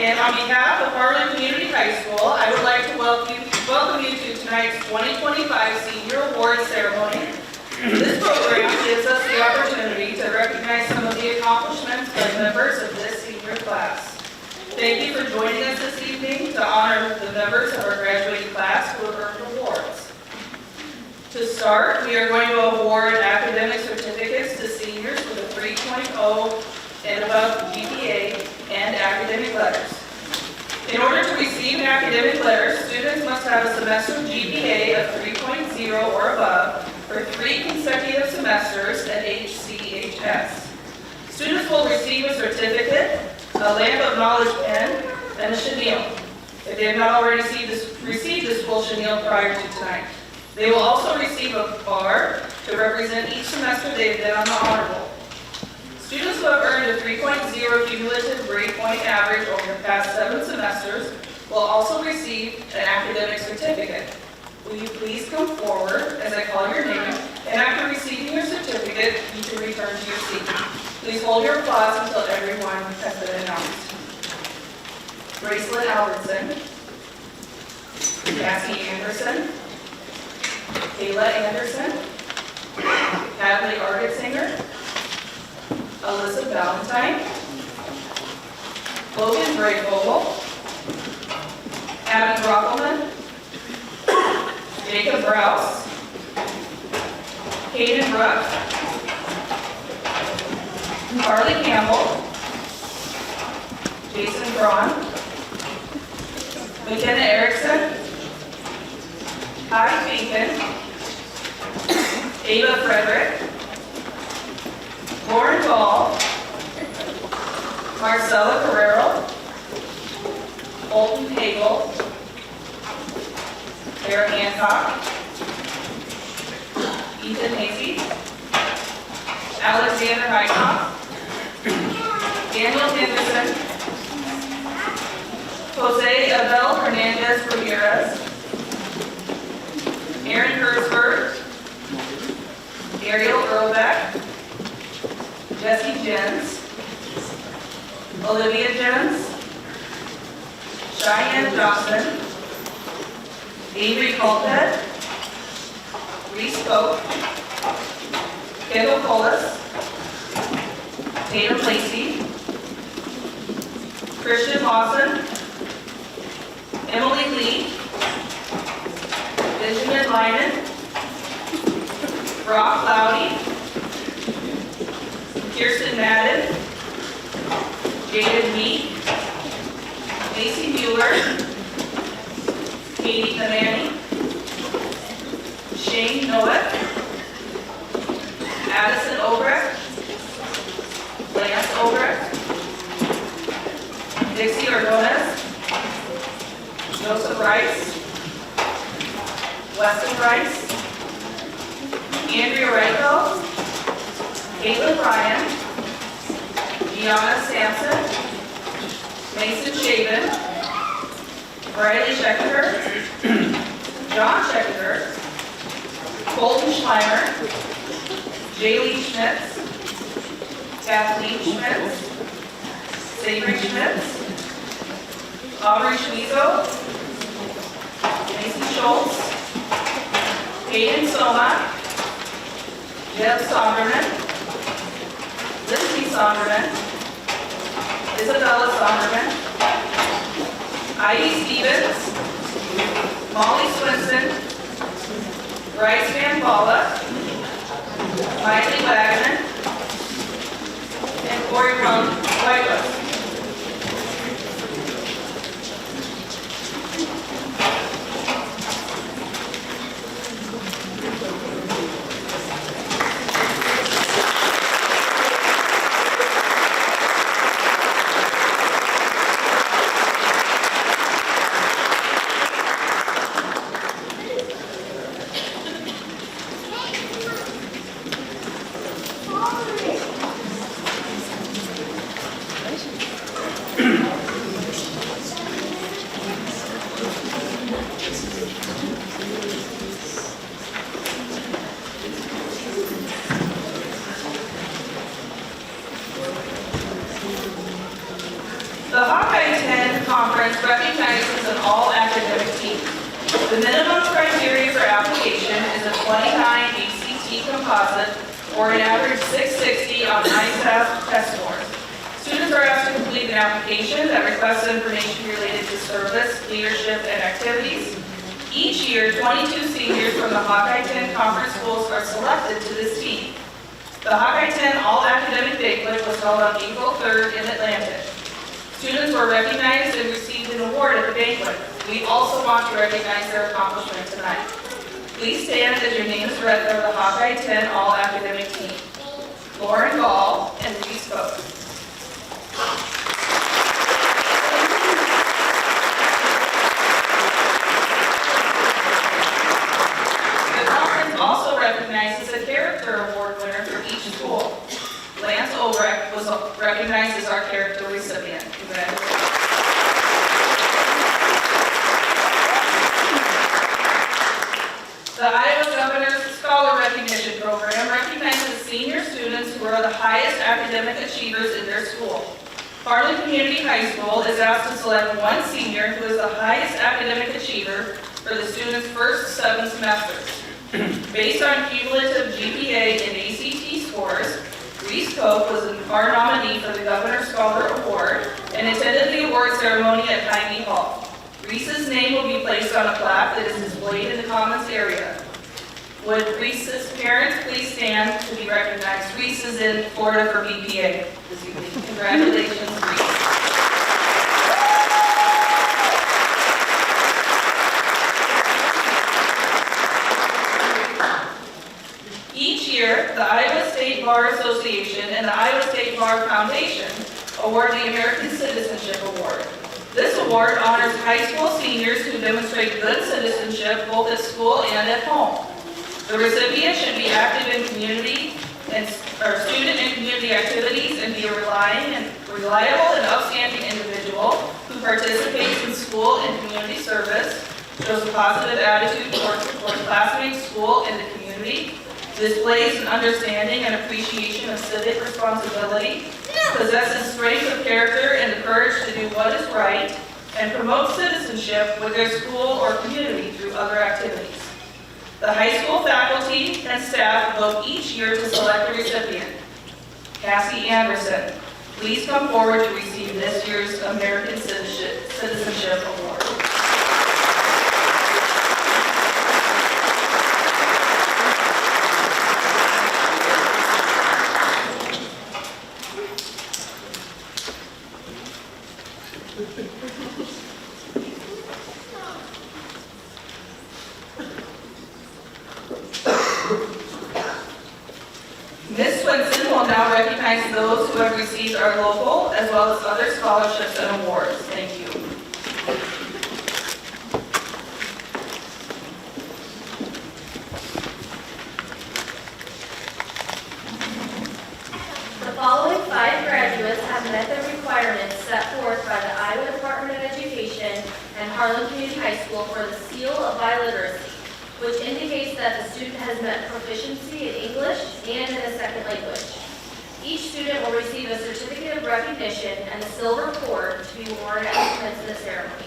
And on behalf of Harlan Community High School, I would like to welcome you to tonight's 2025 Senior Award Ceremony. This program gives us the opportunity to recognize some of the accomplishments of members of this senior class. Thank you for joining us this evening to honor the members of our graduating class who have earned awards. To start, we are going to award academic certificates to seniors with a 3.0 and above GPA and academic letters. In order to receive an academic letter, students must have a semester GPA of 3.0 or above for 3 consecutive semesters at HCHS. Students will receive a certificate, a Lamp of Knowledge pen, and a chenille, if they have not already received this full chenille prior to tonight. They will also receive a bar to represent each semester they have been on the honor roll. Students who have earned a 3.0 cumulative grade point average over the past 7 semesters will also receive an academic certificate. Will you please come forward as I call your name, and after receiving your certificate, you can return to your seat. Please hold your applause until everyone has been announced. Bracelet Albertson, Cassie Anderson, Kayla Anderson, Hadley Argetsinger, Alyssa Valentine, Logan Brayvogel, Abby Rockelman, Jacob Rouse, Hayden Ruck, Carly Campbell, Jason Braun, McKenna Erickson, Kai Bacon, Ava Frederick, Lauren Ball, Marcella Carrero, Colton Hagel, Sarah Hancock, Ethan Hasey, Alexander Hycock, Daniel Henderson, Jose Abel Hernandez Ramirez, Aaron Herzberg, Ariel Earlbeck, Jesse Jens, Olivia Jens, Cheyenne Johnson, Avery Colthead, Reese Pope, Kendall Collis, Tatum Lacey, Christian Lawson, Emily Lee, Benjamin Lyman, Brock Loudy, Kirsten Madden, Jaden Meek, Macy Mueller, Katie Kamani, Shane Noack, Addison Obrecht, Lance Obrecht, Dixie Ordonez, Joseph Rice, Weston Rice, Andrea Renko, Caitlin Ryan, Gianna Sampson, Mason Shaven, Bradley Scheckter, John Scheckter, Colton Schleimer, Jaylee Schmitz, Kathleen Schmitz, Savory Schmitz, Aubrey Schmizo, Mason Schultz, Hayden Soma, Deb Sonderman, Lindsay Sonderman, Isabella Sonderman, Heidi Stevens, Molly Swinson, Bryce Van Balla, Miley Wagner, and Corey Whitewood. conference recognizes an all-academic team. The minimum criteria for application is a 29 ACT composite or an average 660 on ISAF test scores. Students are asked to complete an application that requests information related to service, leadership, and activities. Each year, 22 seniors from the Hawkeye 10 conference schools are selected to this team. The Hawkeye 10 All-Academic Banquet was held on April 3rd in Atlanta. Students were recognized and received an award at the banquet. We also want to recognize their accomplishment tonight. Please stand as your name is read for the Hawkeye 10 All-Academic Team. Lauren Gall and Reese Cook. Also recognizes a character award winner for each school. Lance Obrecht was recognized as our character recipient. Congratulations. The Iowa Governor's Scholar Recognition Program recognizes senior students who are the highest academic achievers in their school. Harlan Community High School is asked to select one senior who is the highest academic achiever for the student's first 7 semesters. Based on cumulative GPA and ACT scores, Reese Cope was our nominee for the Governor's Scholar Award and attended the award ceremony at Hy-Vee Hall. Reese's name will be placed on a plaque that is displayed in the Commons area. Would Reese's parents please stand to be recognized? Reese is in Florida for BPA this evening. Congratulations, Reese. Each year, the Iowa State Bar Association and the Iowa State Bar Foundation award the American Citizenship Award. This award honors high school seniors who demonstrate good citizenship both at school and at home. The recipient should be active in community and student and community activities and be a reliable and upstanding individual who participates in school and community service, shows a positive attitude towards classmates, school, and the community, displays an understanding and appreciation of civic responsibility, possesses strength of character and the courage to do what is right, and promotes citizenship with their school or community through other activities. The high school faculty and staff vote each year to select a recipient. Cassie Anderson, please come forward to receive this year's American Citizenship Award. Ms. Swinson will now recognize those who have received our local as well as other scholarships and awards. Thank you. The following 5 graduates have met the requirements set forth by the Iowa Department of Education and Harlan Community High School for the Seal of Biliteracy, which indicates that the student has met proficiency in English and in a second language. Each student will receive a certificate of recognition and a silver cord to be worn at the commencement ceremony.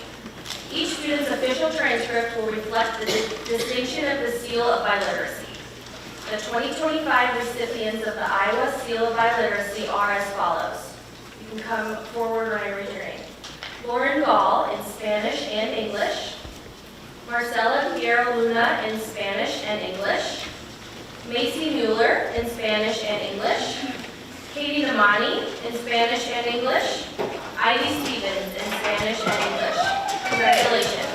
Each student's official transcript will reflect the distinction of the Seal of Biliteracy. The 2025 recipients of the Iowa Seal of Biliteracy are as follows. You can come forward when I read your name. Lauren Gall in Spanish and English. Marcela Guerrero Luna in Spanish and English. Macy Mueller in Spanish and English. Katie Namani in Spanish and English. Ivy Stevens in Spanish and English. Congratulations.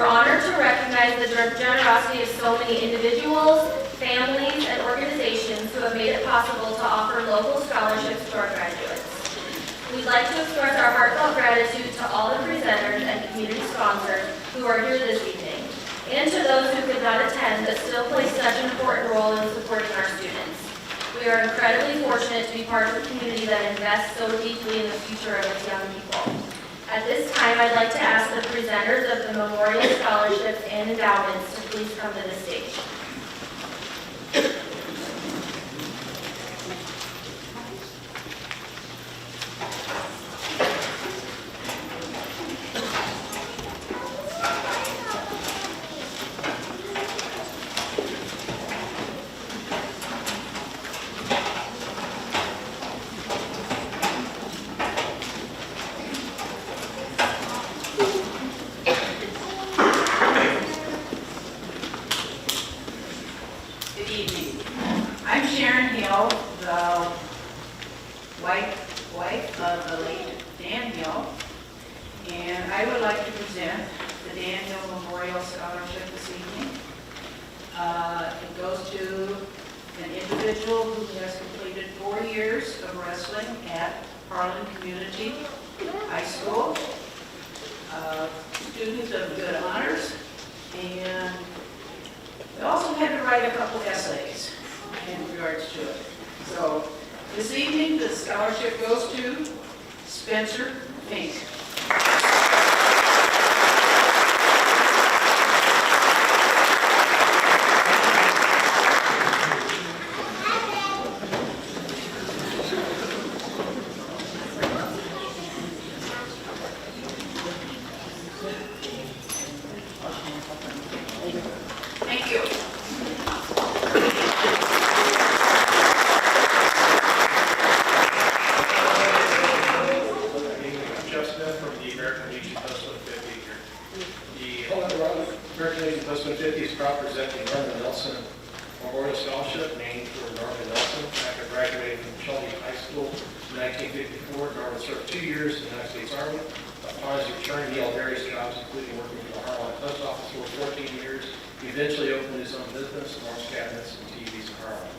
We're honored to recognize the generosity of so many individuals, families, and organizations who have made it possible to offer local scholarships to our graduates. We'd like to express our heartfelt gratitude to all the presenters and community sponsors who are here this evening, and to those who could not attend but still play such an important role in supporting our students. We are incredibly fortunate to be part of a community that invests so deeply in the future of its young people. At this time, I'd like to ask the presenters of the Memorial Scholarships and Endowments to please come to the stage. It goes to an individual who has completed 4 years of wrestling at Harlan Community High School. Students of good honors, and they also had to write a couple essays in regards to it. So this evening, the scholarship goes to Spencer Fink. Thank you. American Legion Post 150 is proud to present the Norman Nelson Memorial Scholarship named for Norman Nelson. After graduating from Shelby High School in 1954, Norman served 2 years in the United States Army. Upon his return, he held various jobs, including working for the Harlan Post Office for 14 years. He eventually opened his own business, Norris Cabinets and TVs in Harlan.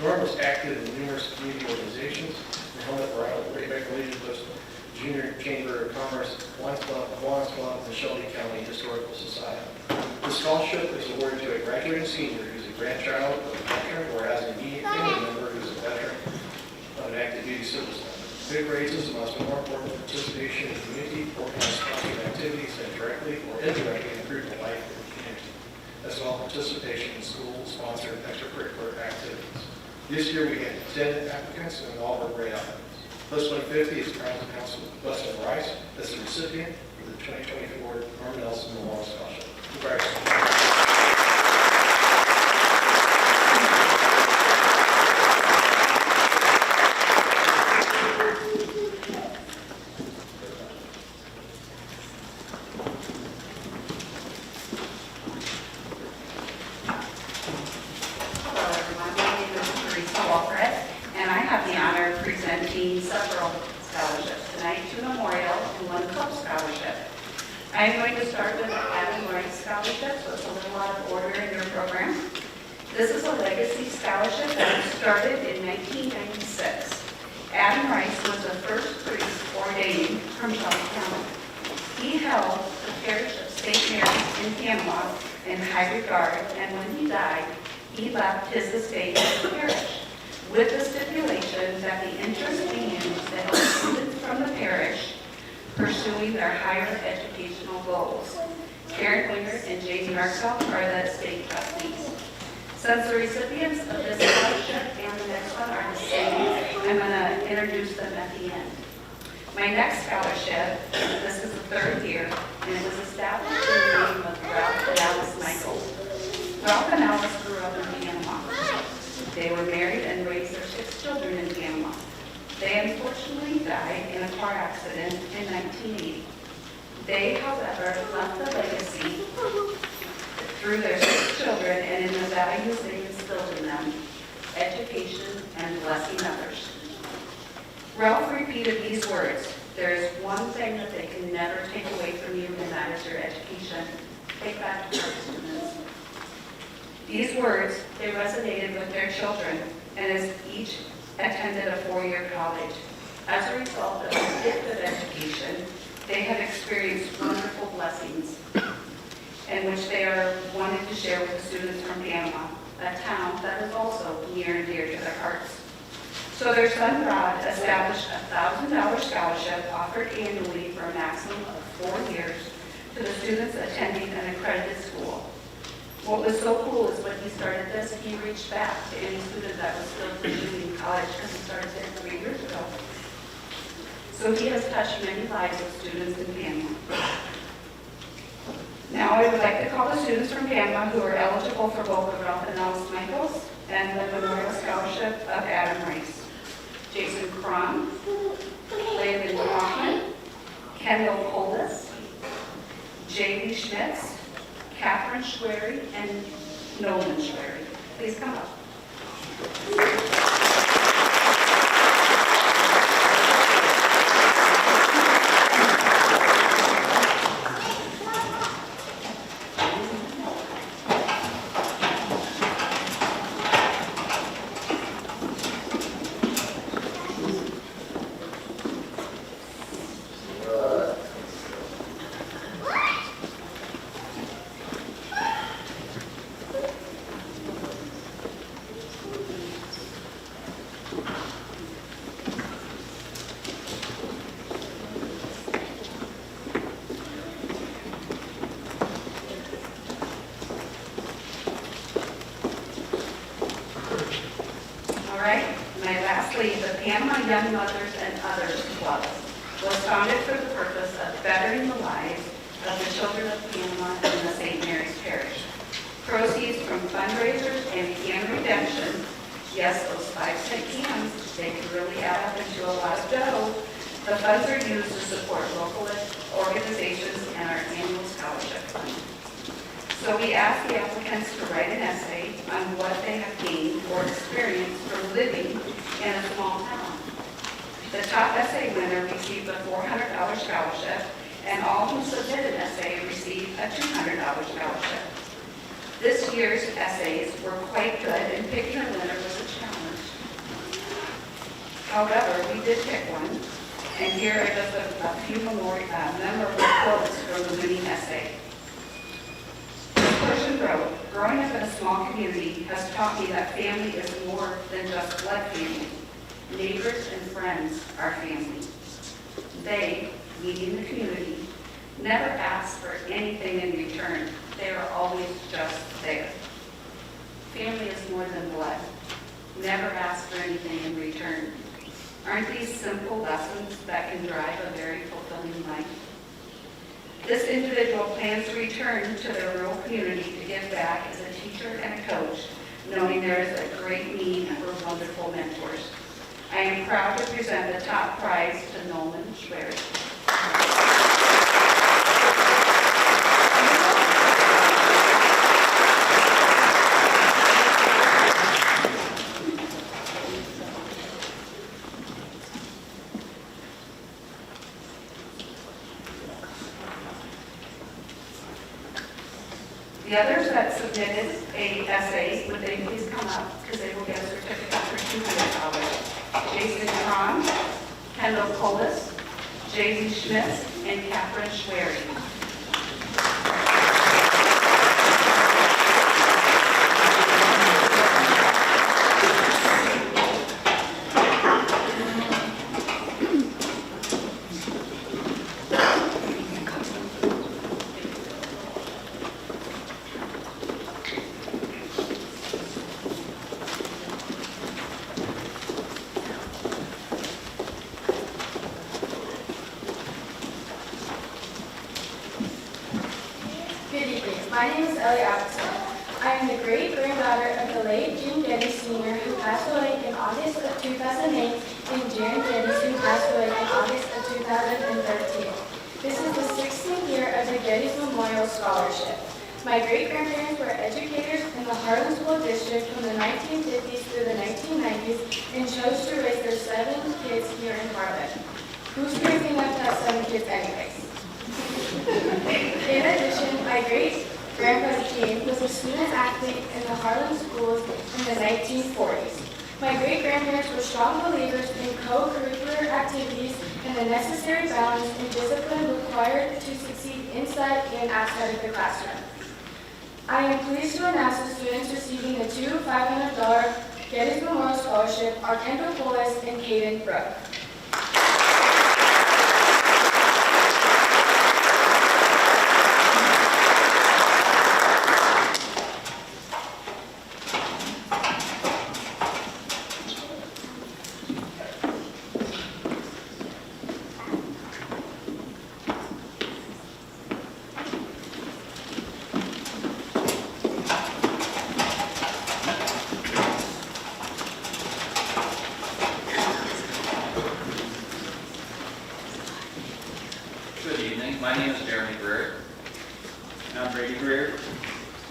Norman was active in numerous community organizations, and held up for American Legion Post Junior Chamber of Commerce, Lions Club, and the Shelby County Historical Society. The scholarship is awarded to a graduating senior who is a grandchild of a veteran or has an immediate family member who is a veteran of an active duty service member. Big raises must be more important participation in community, organized sponsored activities, and directly or indirectly improve the life of the community, as well as participation in school-sponsored extracurricular activities. This year we had 10 applicants and all were great applicants. Post 150 is proud to announce Weston Rice as the recipient for the 2024 Norman Nelson Memorial Scholarship. Congratulations. Several scholarships tonight, 2 memorial and 1 club scholarship. I'm going to start with Adam Rice Scholarship, so it's a little out of order in your program. This is a legacy scholarship that was started in 1996. Adam Rice was the first priest ordained from Shelby County. He held the parish of St. Mary's in Panama in high regard, and when he died, he left his estate to the parish, with the stipulation that the interest be used to help students from the parish pursuing their higher educational goals. Karen Winger and J.D. Markell are the estate trustees. Since the recipients of this scholarship and the next one are the same, I'm going to introduce them at the end. My next scholarship, this is the 3rd year, and it was established in the name of Ralph and Alice Michaels. Ralph and Alice grew up in Panama. They were married and raised their 6 children in Panama. They unfortunately died in a car accident in 1980. They, however, left a legacy through their 6 children and in the values they instilled in them, education and blessing others. Ralph repeated these words: "There is one thing that they can never take away from you, and that is your education. take back to our students. These words, they resonated with their children, and as each attended a four-year college. As a result of the gift of education, they have experienced wonderful blessings, and which they are wanted to share with the students from Panama, a town that is also near and dear to their hearts. So their son Rod established a $1,000 scholarship offered annually for a maximum of 4 years to the students attending an accredited school. What was so cool is when he started this, he reached back to any student that was still pursuing college because he started there 3 years ago. So he has touched many lives of students in Panama. Now I would like to call the students from Panama who are eligible for both the Ralph and Alice Michaels and the Memorial Scholarship of Adam Rice. Jason Cron, Landon Hoffman, Kendall Polis, Jamie Schmitz, Catherine Schwery, and Nolan Schwery. Please come up. All right, and lastly, the Panama Young Mothers and Others Club was founded for the purpose of bettering the lives of the children of Panama in the St. Mary's Parish. Proceeds from fundraisers and can redemption, yes, those 5-cent cans, they can really add up into a lot of dough. The funds are used to support local organizations and our annual scholarship fund. So we asked the applicants to write an essay on what they have gained or experienced from living in a small town. The top essay winner received a $400 scholarship, and all who submitted an essay received a $200 scholarship. This year's essays were quite good, and picking a winner was a challenge. However, we did pick one, and here are just a few memorable quotes from the winning essay. Person wrote, growing up in a small community has taught me that family is more than just blood family. Neighbors and friends are family. They, meaning the community, never ask for anything in return. They are always just there. Family is more than blood. Never ask for anything in return. Aren't these simple lessons that can drive a very fulfilling life? This individual plans to return to their rural community to give back as a teacher and a coach, knowing there is a great need for wonderful mentors. I am proud to present the top prize to Nolan Schwery. The others that submitted a essay, would they please come up, because they will get a certificate for $200. Jason Cron, Kendall Polis, Jamie Schmitz, and Catherine Schwery. My name is Ellie Atkinson. I am the great-granddaughter of the late June Getty Sr., who passed away in August of 2008, and Jaren Geddes, who passed away in August of 2013. This is the 16th year of the Geddes Memorial Scholarship. My great-grandparents were educators in the Harlan School District from the 1950s through the 1990s and chose to raise their 7 kids here in Harlan. Who's crazy enough to have 7 kids anyways? In addition, my great-grandpa King was a student athlete in the Harlan schools in the 1940s. My great-grandparents were strong believers in co-curricular activities and the necessary balance and discipline required to succeed inside and outside of the classroom. I am pleased to announce the students receiving the two $500 Getty's Memorial Scholarship are Kendall Polis and Caden Brooke. My name is Jeremy Greer. And I'm Brady Greer.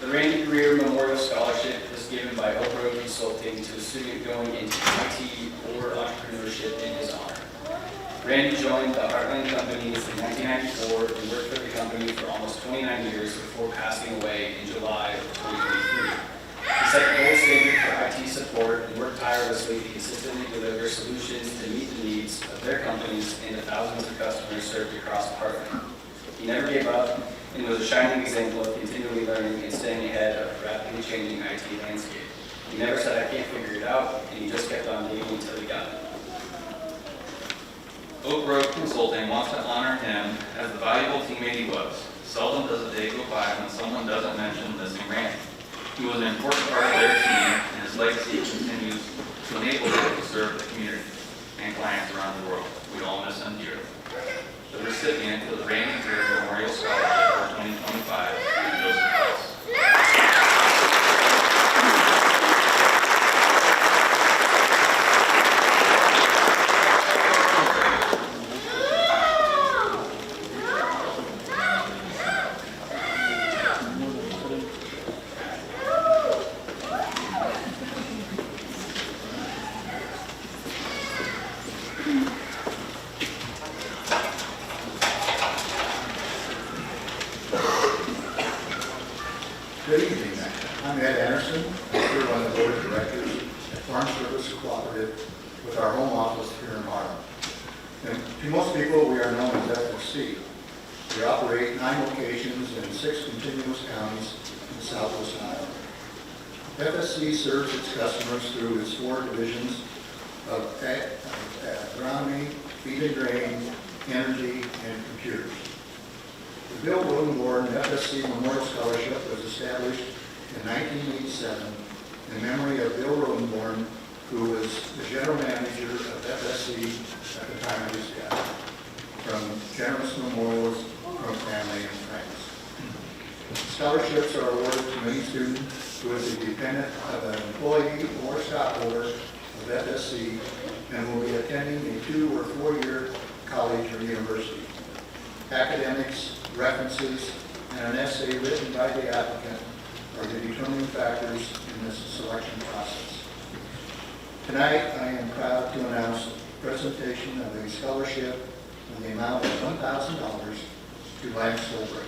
The Randy Greer Memorial Scholarship is given by Oak Road Consulting to a student going into IT or entrepreneurship in his honor. Randy joined the Harlan Company in 1994 and worked for the company for almost 29 years before passing away in July of 2023. He set the gold standard for IT support and worked tirelessly to consistently deliver solutions to meet the needs of their companies and the thousands of customers served across the Harlan. He never gave up and was a shining example of continually learning and staying ahead of a rapidly changing IT landscape. He never said, "I can't figure it out," and he just kept on digging until he got it. Oak Road Consulting wants to honor him as the valuable teammate he was. Seldom does a day go by when someone doesn't mention missing Randy. He was an important part of their team, and his legacy continues to enable them to serve the community and clients around the world. We all miss him dearly. The recipient of the Randy Greer Memorial Scholarship for 2025 is Joseph Price. Good evening. I'm Ed Anderson. I serve on the board of directors at Farm Service Cooperative with our home office here in Harlan. And to most people, we are known as FSC. We operate 9 locations in 6 continuous counties in southwest Iowa. FSC serves its customers through its 4 divisions of agronomy, feed and grain, energy, and computers. The Bill Rodenborn FSC Memorial Scholarship was established in 1987 in memory of Bill Rodenborn, who was the general manager of FSC at the time of his death, from generous memorials from family and friends. Scholarships are awarded to any student who is a dependent of an employee or stockholder of FSC and will be attending a 2- or 4-year college or university. Academics, references, and an essay written by the applicant are the determining factors in this selection process. Tonight, I am proud to announce the presentation of a scholarship in the amount of $1,000 to Lance Solbrick.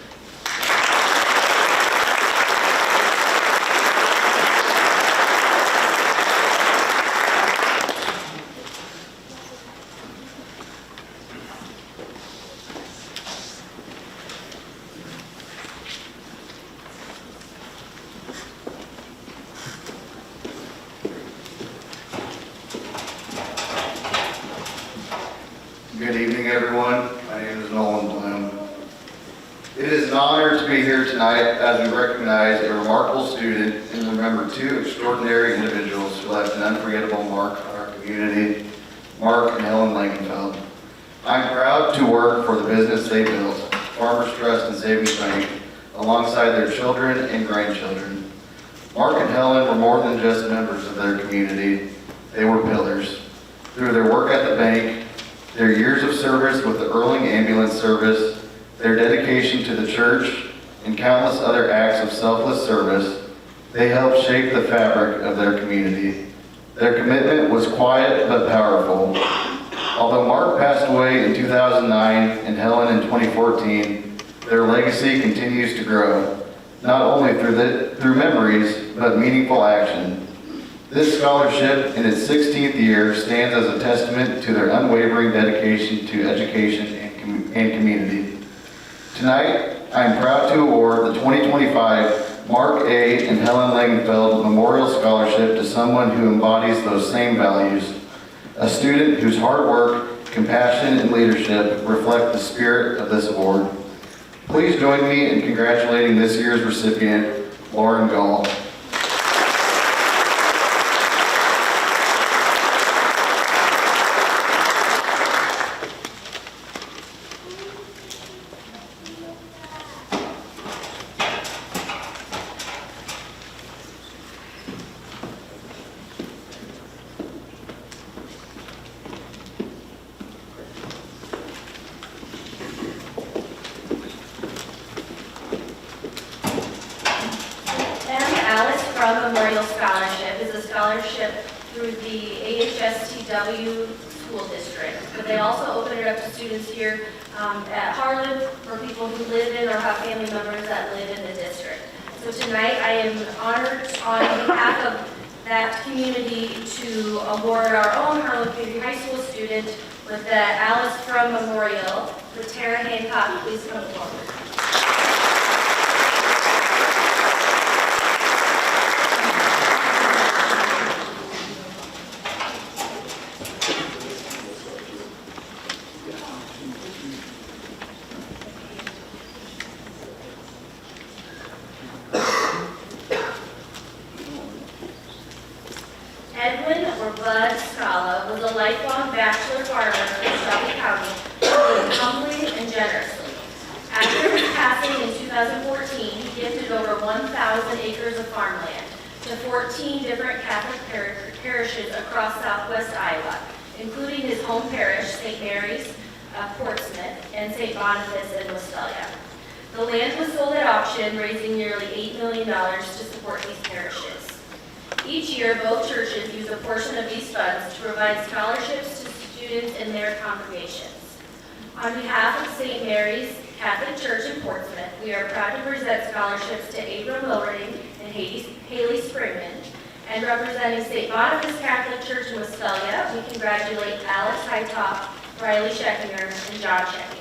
Good evening, everyone. My name is Nolan Bloom. It is an honor to be here tonight as we recognize a remarkable student and remember 2 extraordinary individuals who left an unforgettable mark on our community, Mark and Helen Langenfeld. I'm proud to work for the business they built, Farmers Trust and Savings Bank, alongside their children and grandchildren. Mark and Helen were more than just members of their community. They were pillars. Through their work at the bank, their years of service with the Erling Ambulance Service, their dedication to the church, and countless other acts of selfless service, they helped shape the fabric of their community. Their commitment was quiet but powerful. Although Mark passed away in 2009 and Helen in 2014, their legacy continues to grow, not only through memories, but meaningful action. This scholarship, in its 16th year, stands as a testament to their unwavering dedication to education and community. Tonight, I am proud to award the 2025 Mark A. and Helen Langenfeld Memorial Scholarship to someone who embodies those same values, a student whose hard work, compassion, and leadership reflect the spirit of this award. Please join me in congratulating this year's recipient, Lauren Gall. Memorial Scholarship is a scholarship through the HCHS school district, but they also open it up to students here at Harlan for people who live in or have family members that live in the district. So tonight I am honored on behalf of that community to award our own Harlan Community High School student with the Alice From Memorial. With Tara Hancock, please come forward. Edwin, or Bud Scala, was a lifelong bachelor farmer in Shelby County, who lived humbly and generously. After his passing in 2014, he gifted over 1,000 acres of farmland to 14 different Catholic parishes across southwest Iowa, including his home parish, St. Mary's, Portsmouth, and St. Boniface in Wistelia. The land was sold at auction, raising nearly $8 million to support these parishes. Each year, both churches use a portion of these funds to provide scholarships to students in their congregations. On behalf of St. Mary's Catholic Church in Portsmouth, we are proud to present scholarships to Abram Wilring and Haley Springman. And representing St. Boniface Catholic Church in Wistelia, we congratulate Alex Hightop, Riley Scheckinger, and John Scheckinger.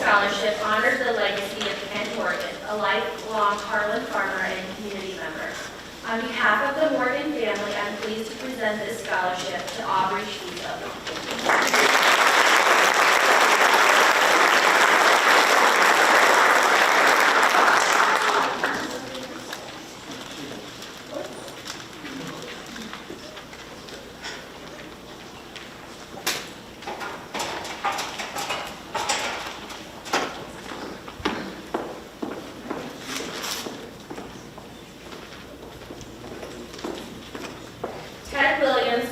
Scholarship honors the legacy of Ken Morgan, a lifelong Harlan farmer and community member. On behalf of the Morgan family, I'm pleased to present this scholarship to Aubrey Schwizo.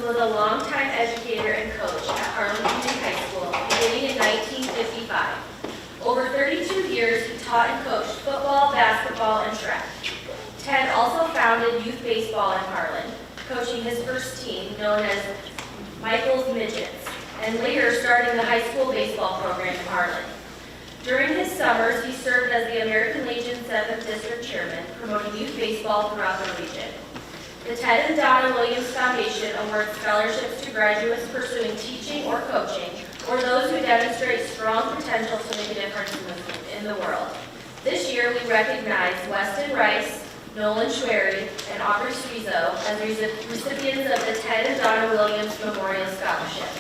Was a longtime educator and coach at Harlan Community High School, beginning in 1955. Over 32 years, he taught and coached football, basketball, and track. Ted also founded youth baseball in Harlan, coaching his first team, known as Michael's Midgets, and later starting the high school baseball program in Harlan. During his summers, he served as the American Legion 7th District Chairman, promoting youth baseball throughout the region. The Ted and Donna Williams Foundation awards scholarships to graduates pursuing teaching or coaching, or those who demonstrate strong potential to make a difference in the world. This year, we recognize Weston Rice, Nolan Schwery, and Aubrey Schwizo as recipients of the Ted and Donna Williams Memorial Scholarship.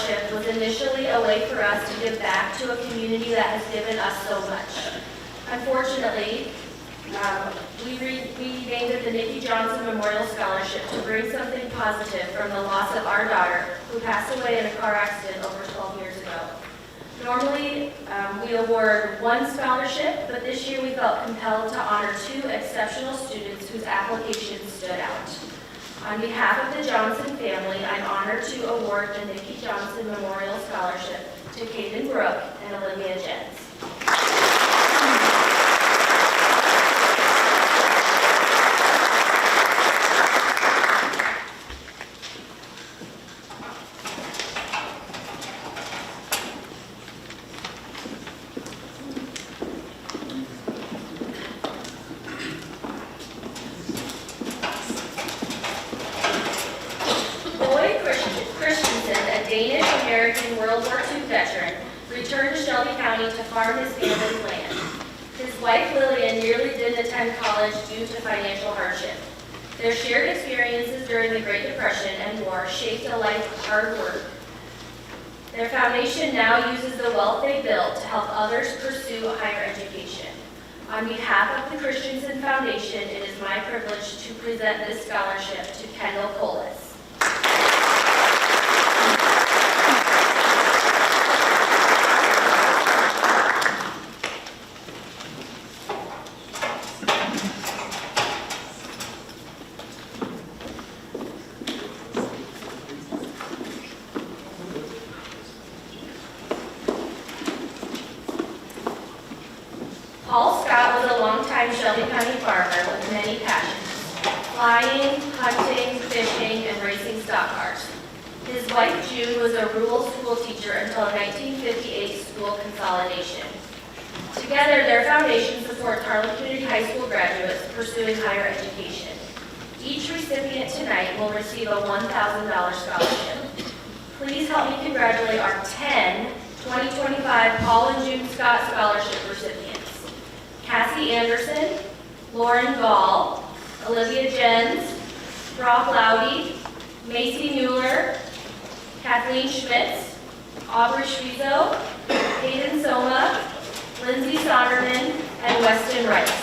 scholarship was initially a way for us to give back to a community that has given us so much. Unfortunately, we named it the Nikki Johnson Memorial Scholarship to bring something positive from the loss of our daughter, who passed away in a car accident over 12 years ago. Normally, we award one scholarship, but this year we felt compelled to honor 2 exceptional students whose applications stood out. On behalf of the Johnson family, I'm honored to award the Nikki Johnson Memorial Scholarship to Kaden Brooke and Olivia Jens. Danish-American World War II veteran, returned to Shelby County to farm his family's land. His wife Lillian nearly didn't attend college due to financial hardship. Their shared experiences during the Great Depression and war shaped a life of hard work. Their foundation now uses the wealth they built to help others pursue higher education. On behalf of the Christensen Foundation, it is my privilege to present this scholarship to Kendall Colas. Paul Scott was a longtime Shelby County farmer with many passions: flying, hunting, fishing, and racing stock cars. His wife June was a rural school teacher until 1958 school consolidation. Together, their foundation supports Harlan Community High School graduates pursuing higher education. Each recipient tonight will receive a $1,000 scholarship. Please help me congratulate our 10 2025 Paul and June Scott Scholarship recipients: Cassie Anderson, Lauren Gall, Olivia Jens, Brock Laudy, Macy Mueller, Kathleen Schmitz, Aubrey Schwizo, Hayden Soma, Lindsay Sonderman, and Weston Rice.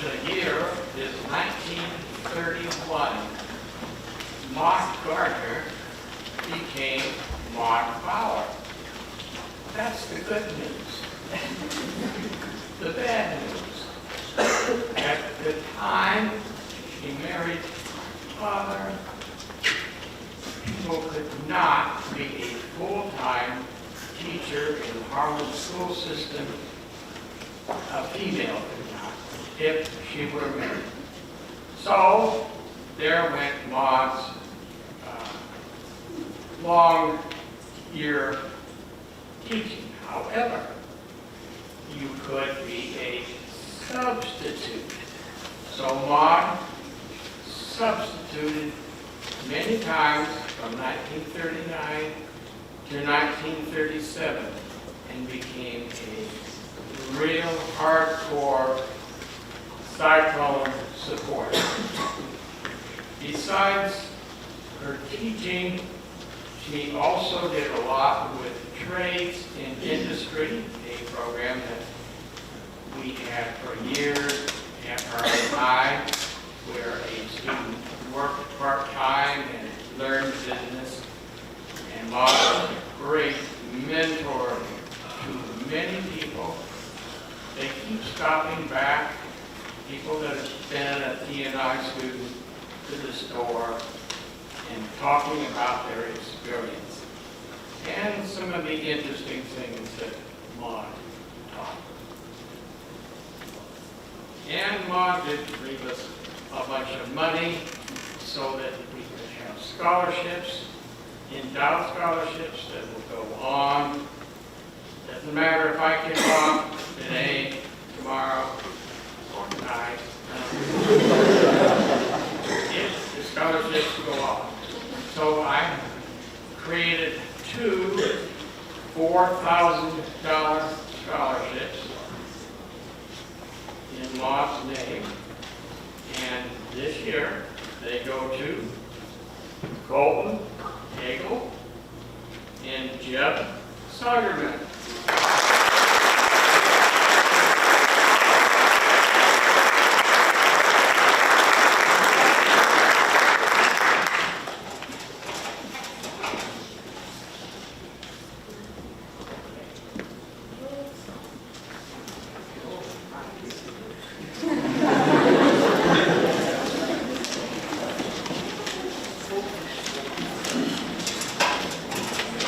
The year is 1931. Maud Gardner became Maud Fowler. That's the good news. The bad news: at the time she married father, people could not be a full-time teacher in the Harlan school system. A female could not, if she were married. So there went Maud's long year teaching. However, you could be a substitute. So Maud substituted many times from 1939 to 1937 and became a real hardcore cyclone supporter. Besides her teaching, she also did a lot with trades in industry, a program that we had for years at Harlan High, where a student worked part-time and learned business. And Maud was a great mentor to many people. They keep stopping back, people that have been a T&I student, to the store and talking about their experience and some of the interesting things that Maud taught. And Maud did leave us a bunch of money so that we could have scholarships, endowed scholarships that will go on. Doesn't matter if I kick off today, tomorrow, or tonight. If the scholarships go on. So I created 2 $4,000 scholarships in Maud's name. And this year, they go to Colton Hagel and Jeb Saugerman.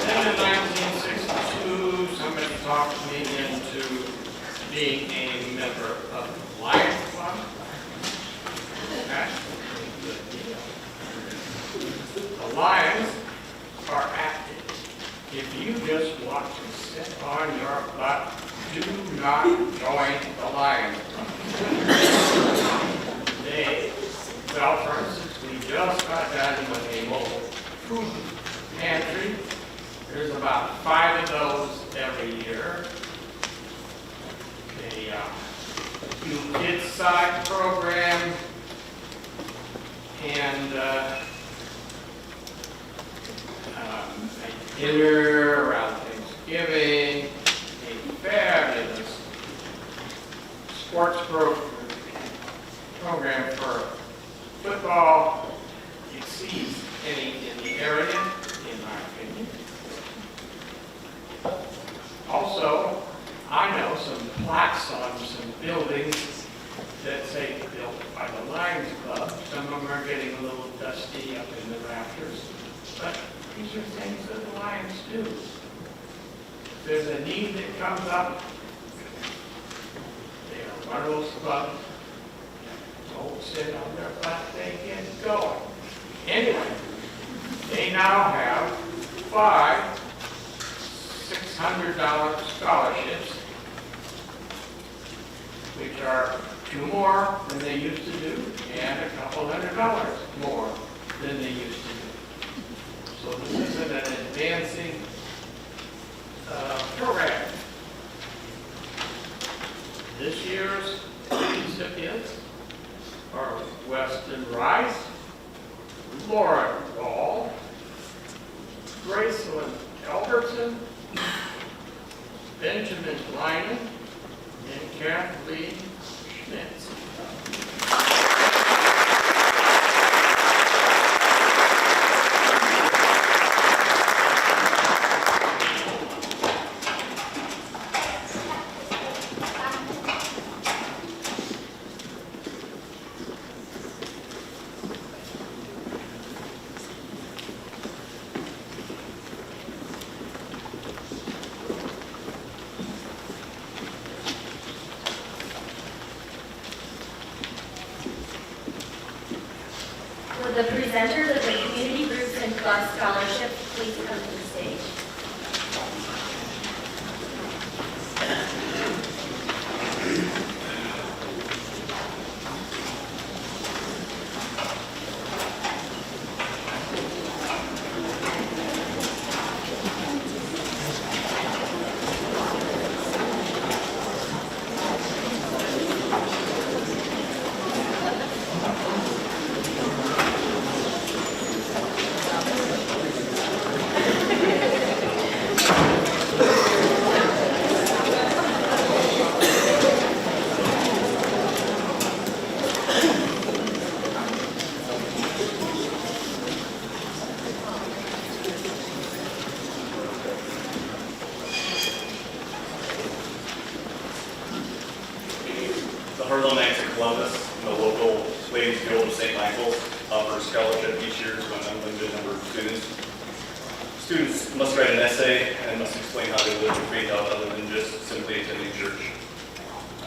Then in 1962, somebody talked me into being a member of the Lions Club. That's a good deal. The Lions are active. If you just want to sit on your butt, do not join the Lions Club. Well, for instance, we just got done with a mobile food pantry. There's about 5 of those every year. They do kids' side program and a dinner around Thanksgiving, a fabulous sports program for football exceeds any in the area, in my opinion. Also, I know some plaques on some buildings that say built by the Lions Club. Some of them are getting a little dusty up in the rafters, but these are things that the Lions do. If there's a need that comes up, they are one of those clubs. Don't sit on their butt, they get going. Anyway, they now have 5 $600 scholarships, which are 2 more than they used to do, and a couple $100 more than they used to do. So this isn't an advancing program. This year's recipients are Weston Rice, Lauren Ball, Gracelyn Albertson, Benjamin Lyman, and Kathleen Schmitz. Would the presenters of the community groups and club scholarship please come to the stage? The Harlan Knights of Columbus and the local Ladies Guild of St. Michael's offer scholarship each year to an unlimited number of students. Students must write an essay and must explain how they live their faith out other than just simply attending church.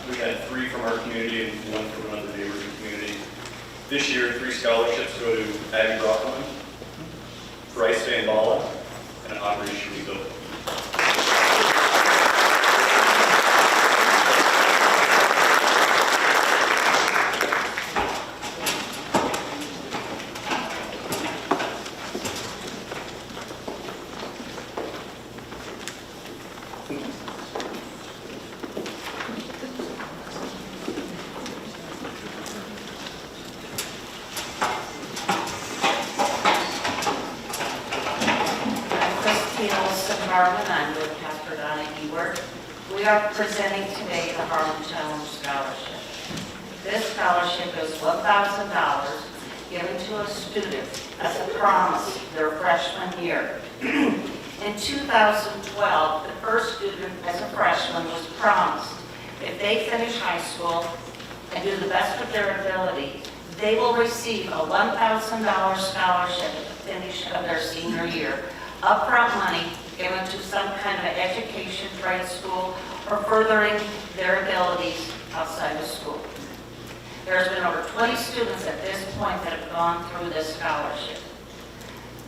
We had 3 from our community and 1 from another neighboring community. This year, 3 scholarships go to Abby Rockland, Bryce Van Balla, and Aubrey Shreveville. Harlan, I'm with Pastor Donna Ewert. We are presenting today the Harlan Challenge Scholarship. This scholarship is $1,000 given to a student as a promise their freshman year. In 2012, the first student as a freshman was promised if they finish high school and do the best of their ability, they will receive a $1,000 scholarship at the finish of their senior year. Upfront money given to some kind of education, trade school, or furthering their abilities outside of school. There's been over 20 students at this point that have gone through this scholarship.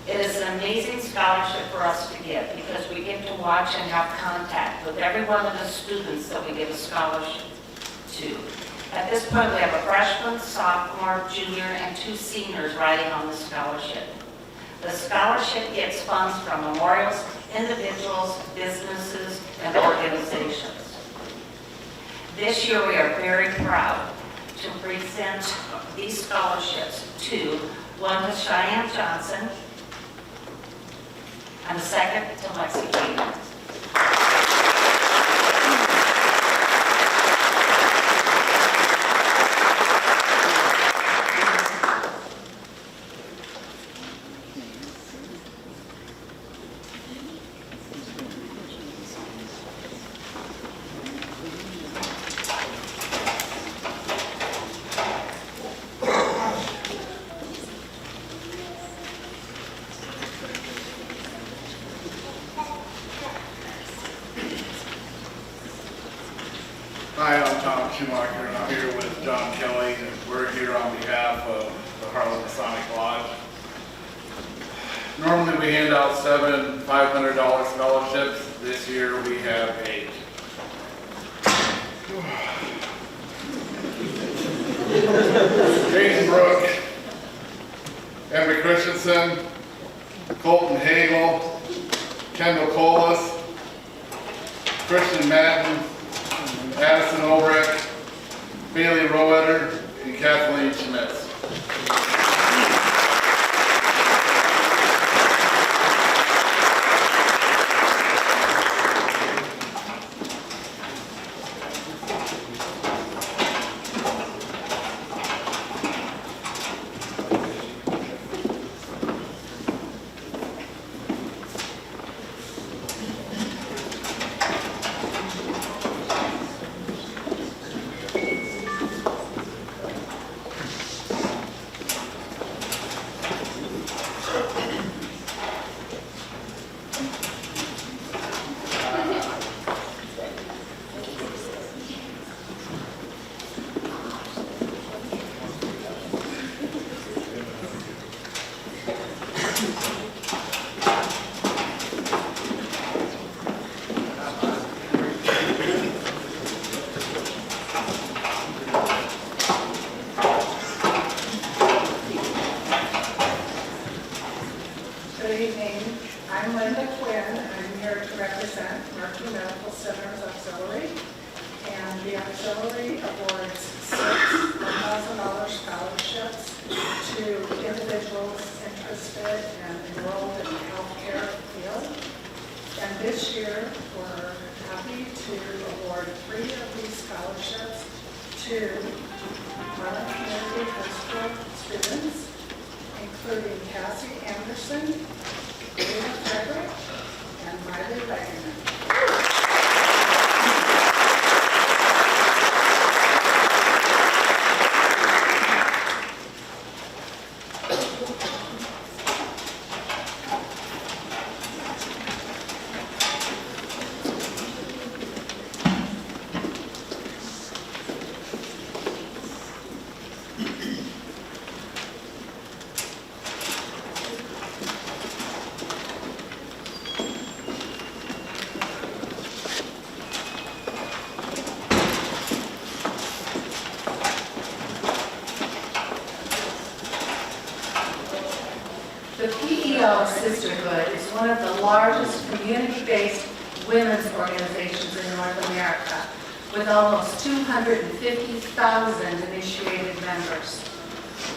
It is an amazing scholarship for us to give because we get to watch and have contact with every one of the students that we give a scholarship to. At this point, we have a freshman, sophomore, junior, and 2 seniors riding on the scholarship. The scholarship gets funds from memorials, individuals, businesses, and organizations. This year, we are very proud to present these scholarships to one to Cheyenne Johnson and the second to Lexi Keenan. Hi, I'm Tom Schumacher, and I'm here with John Kelly, and we're here on behalf of the Harlan Masonic Lodge. Normally, we hand out 7 $500 scholarships. This year, we have 8. Jason Brook, Emma Christensen, Colton Hagel, Kendall Colas, Christian Madden, Addison Ulrich, Bailey Roetter, and Kathleen Schmitz. Municipal Centers Auxiliary, and the auxiliary awards 6 $1,000 scholarships to individuals interested and enrolled in the healthcare field. And this year, we're happy to award 3 of these scholarships to Harlan Community High School students, including Cassie Anderson, Rita Frederick, and Miley Wagner. The PEO Sisterhood is one of the largest community-based women's organizations in North America, with almost 250,000 initiated members.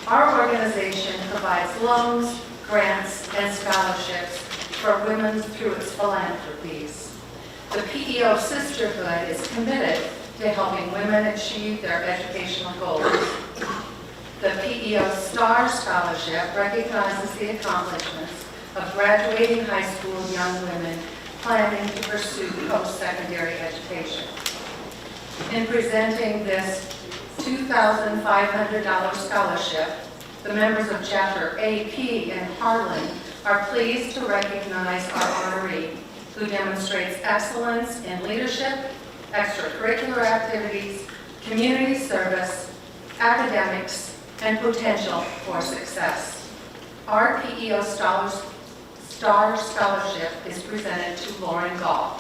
Our organization provides loans, grants, and scholarships for women through its philanthropies. The PEO Sisterhood is committed to helping women achieve their educational goals. The PEO STAR Scholarship recognizes the accomplishments of graduating high school young women planning to pursue post-secondary education. In presenting this $2,500 scholarship, the members of Chapter AP in Harlan are pleased to recognize our honoree, who demonstrates excellence in leadership, extracurricular activities, community service, academics, and potential for success. Our PEO Star Scholarship is presented to Lauren Gall.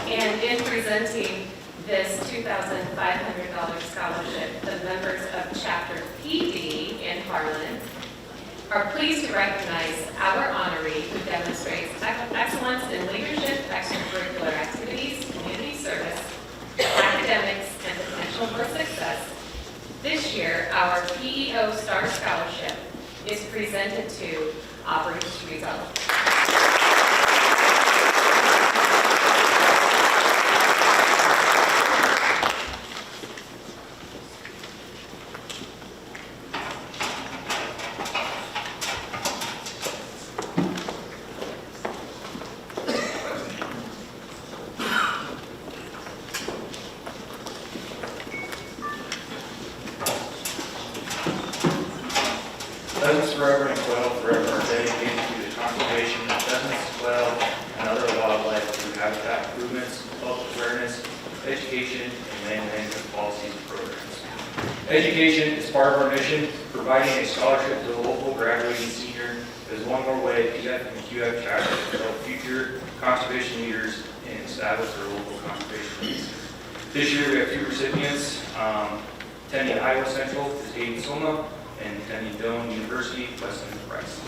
And in presenting this $2,500 scholarship, the members of Chapter PD in Harlan are pleased to recognize our honoree who demonstrates excellence in leadership, extracurricular activities, community service, academics, and potential for success. This year, our PEO Star Scholarship is presented to Aubrey Rizzo. Pheasants forever and quail forever are dedicated to the conservation of pheasants, quail, and other wildlife through habitat improvements, public awareness, education, and land management policies and programs. Education is part of our mission. Providing a scholarship to a local graduating senior is one more way PF and QF chapters develop future conservation leaders and establish their local conservation needs. This year we have 2 recipients. Attending Iowa Central is Hayden Soma, and attending Doane University, Weston Price.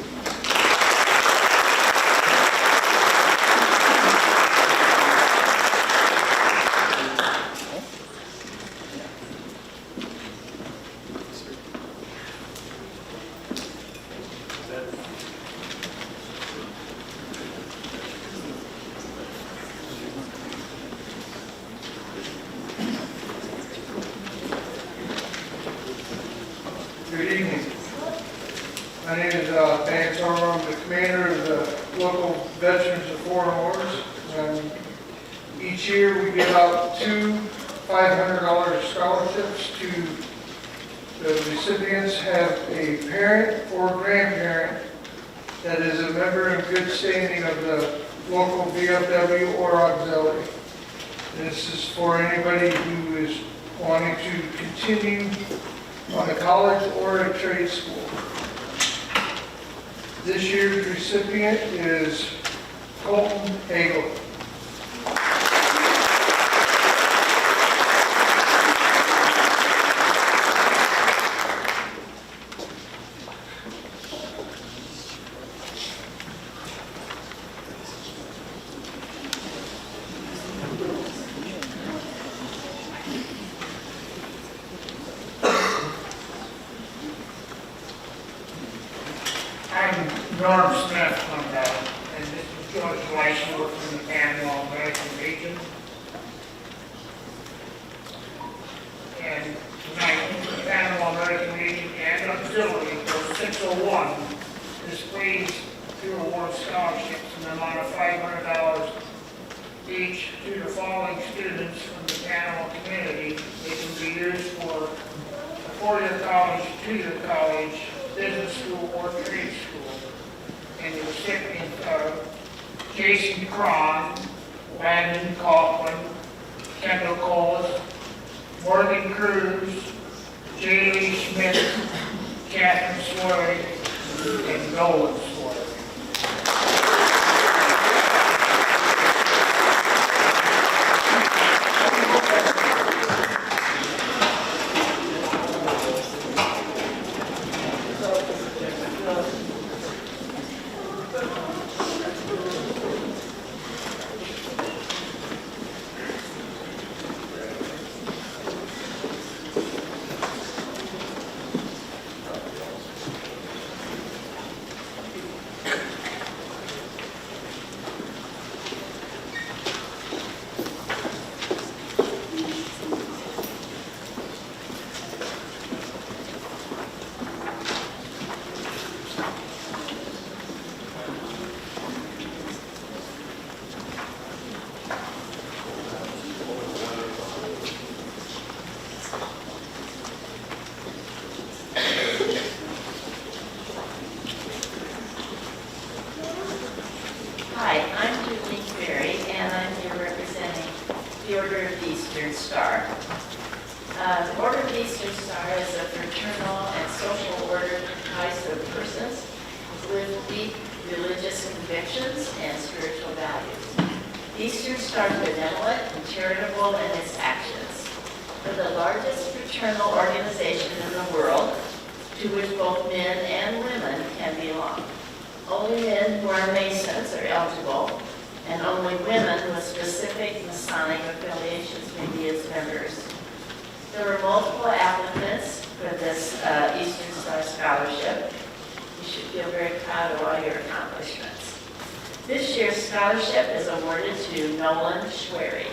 Good evening. My name is Dan Sarver. I'm the commander of the local Veterans of Foreign Wars. Each year we give out 2 $500 scholarships to the recipients have a parent or grandparent that is a member in good standing of the local VFW or auxiliary. This is for anybody who is wanting to continue on a college or a trade school. This year's recipient is Colton Hagel. I'm Norm Smith from and this is George Weissler from the Panama American Legion. And tonight, the Panama American Legion and Auxiliary for 601 is pleased to award scholarships in the amount of $500 each to the following students from the Panama community. They can be used for a 4-year college, 2-year college, business school, or trade school. And the recipients are Jason Cron, Landon Coughlin, Kendall Coles, Morgan Cruz, J. Lee Smith, Catherine Swery, and Nolan Swery. Hi, I'm Julie Ferry, and I'm here representing the Order of the Eastern Star. The Order of the Eastern Star is a fraternal and social order comprised of persons with deep religious convictions and spiritual values. The Eastern Star is benevolent and charitable in its actions. We're the largest fraternal organization in the world to which both men and women can belong. Only men who are Masons are eligible, and only women with specific Masonic affiliations may be its members. There were multiple applicants for this Eastern Star Scholarship. You should feel very proud of all your accomplishments. This year's scholarship is awarded to Nolan Schwery.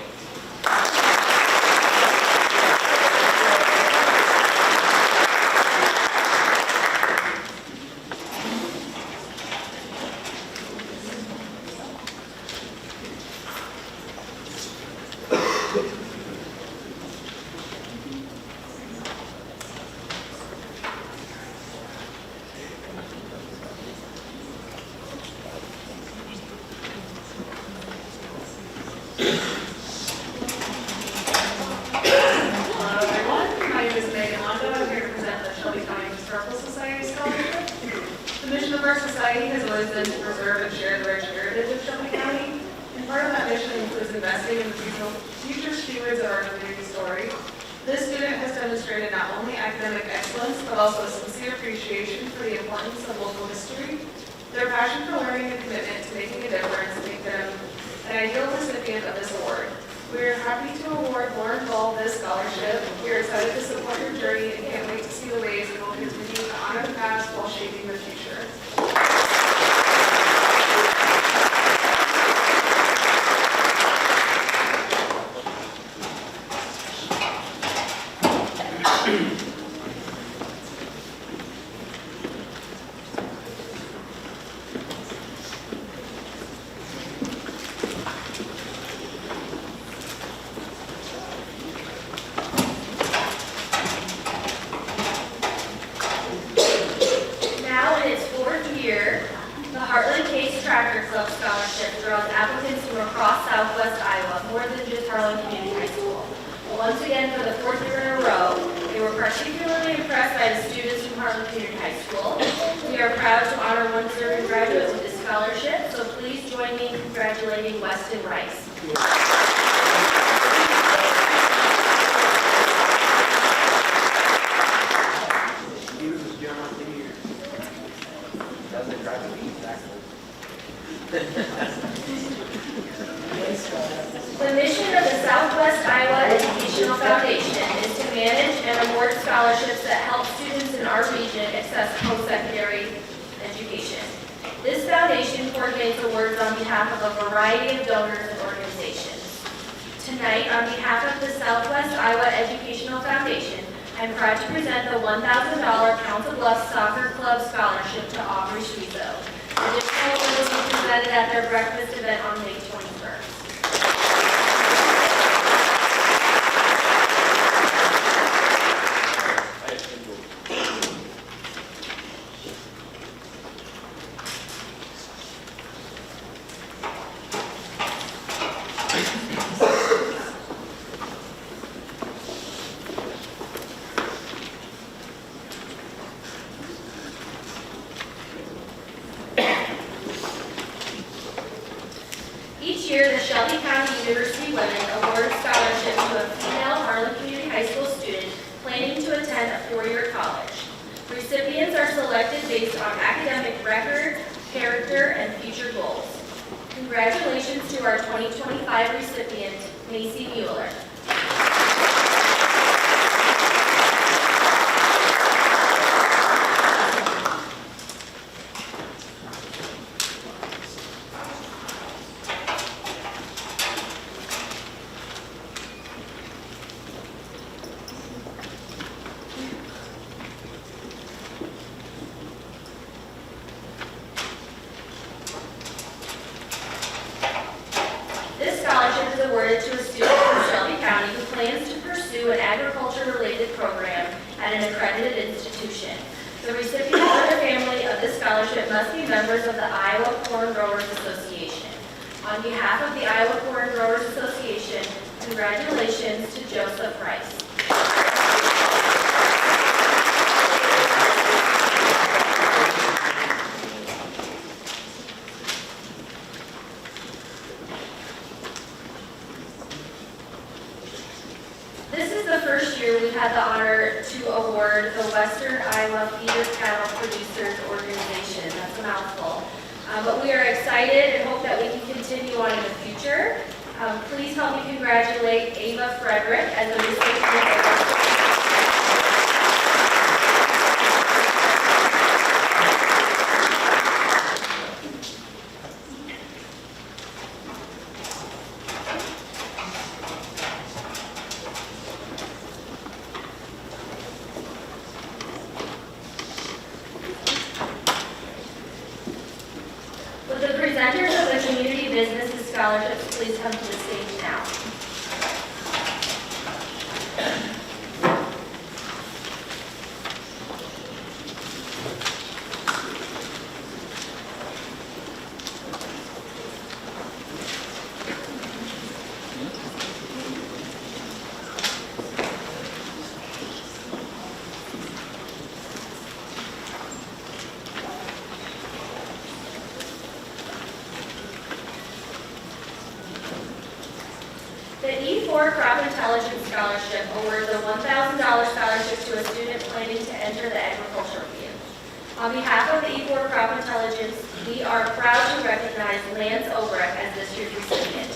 The mission of the Southwest Iowa Educational Foundation is to manage and award scholarships that help students in our region access post-secondary education. This foundation coordinates awards on behalf of a variety of donors and organizations. Tonight, on behalf of the Southwest Iowa Educational Foundation, I'm proud to present the $1,000 Council Bluffs Soccer Club Scholarship to Aubrey Schwezo. Additional awards will be presented at their breakfast event on May 21st. Each year, the Shelby County University Women awards scholarships to a female Harlan Community High School student planning to attend a four-year college. Recipients are selected based on academic record, character, and future goals. Congratulations to our 2025 recipient, Macy Mueller. This scholarship is awarded to a student from Shelby County who plans to pursue an agriculture-related program at an accredited institution. The recipient or the family of this scholarship must be members of the Iowa Corn Growers Association. On behalf of the Iowa Corn Growers Association, congratulations to Joseph Rice. This is the first year we've had the honor to award the Western Iowa Feeder Cattle Producers Organization. That's a mouthful. But we are excited and hope that we can continue on in the future. Please help me congratulate Ava Frederick as a recipient of Would the presenters of the Community Businesses Scholarships please come to the stage now? The E4 Crop Intelligence Scholarship awards a $1,000 scholarship to a student planning to enter the agricultural field. On behalf of the E4 Crop Intelligence, we are proud to recognize Lance Obrecht as this year's recipient.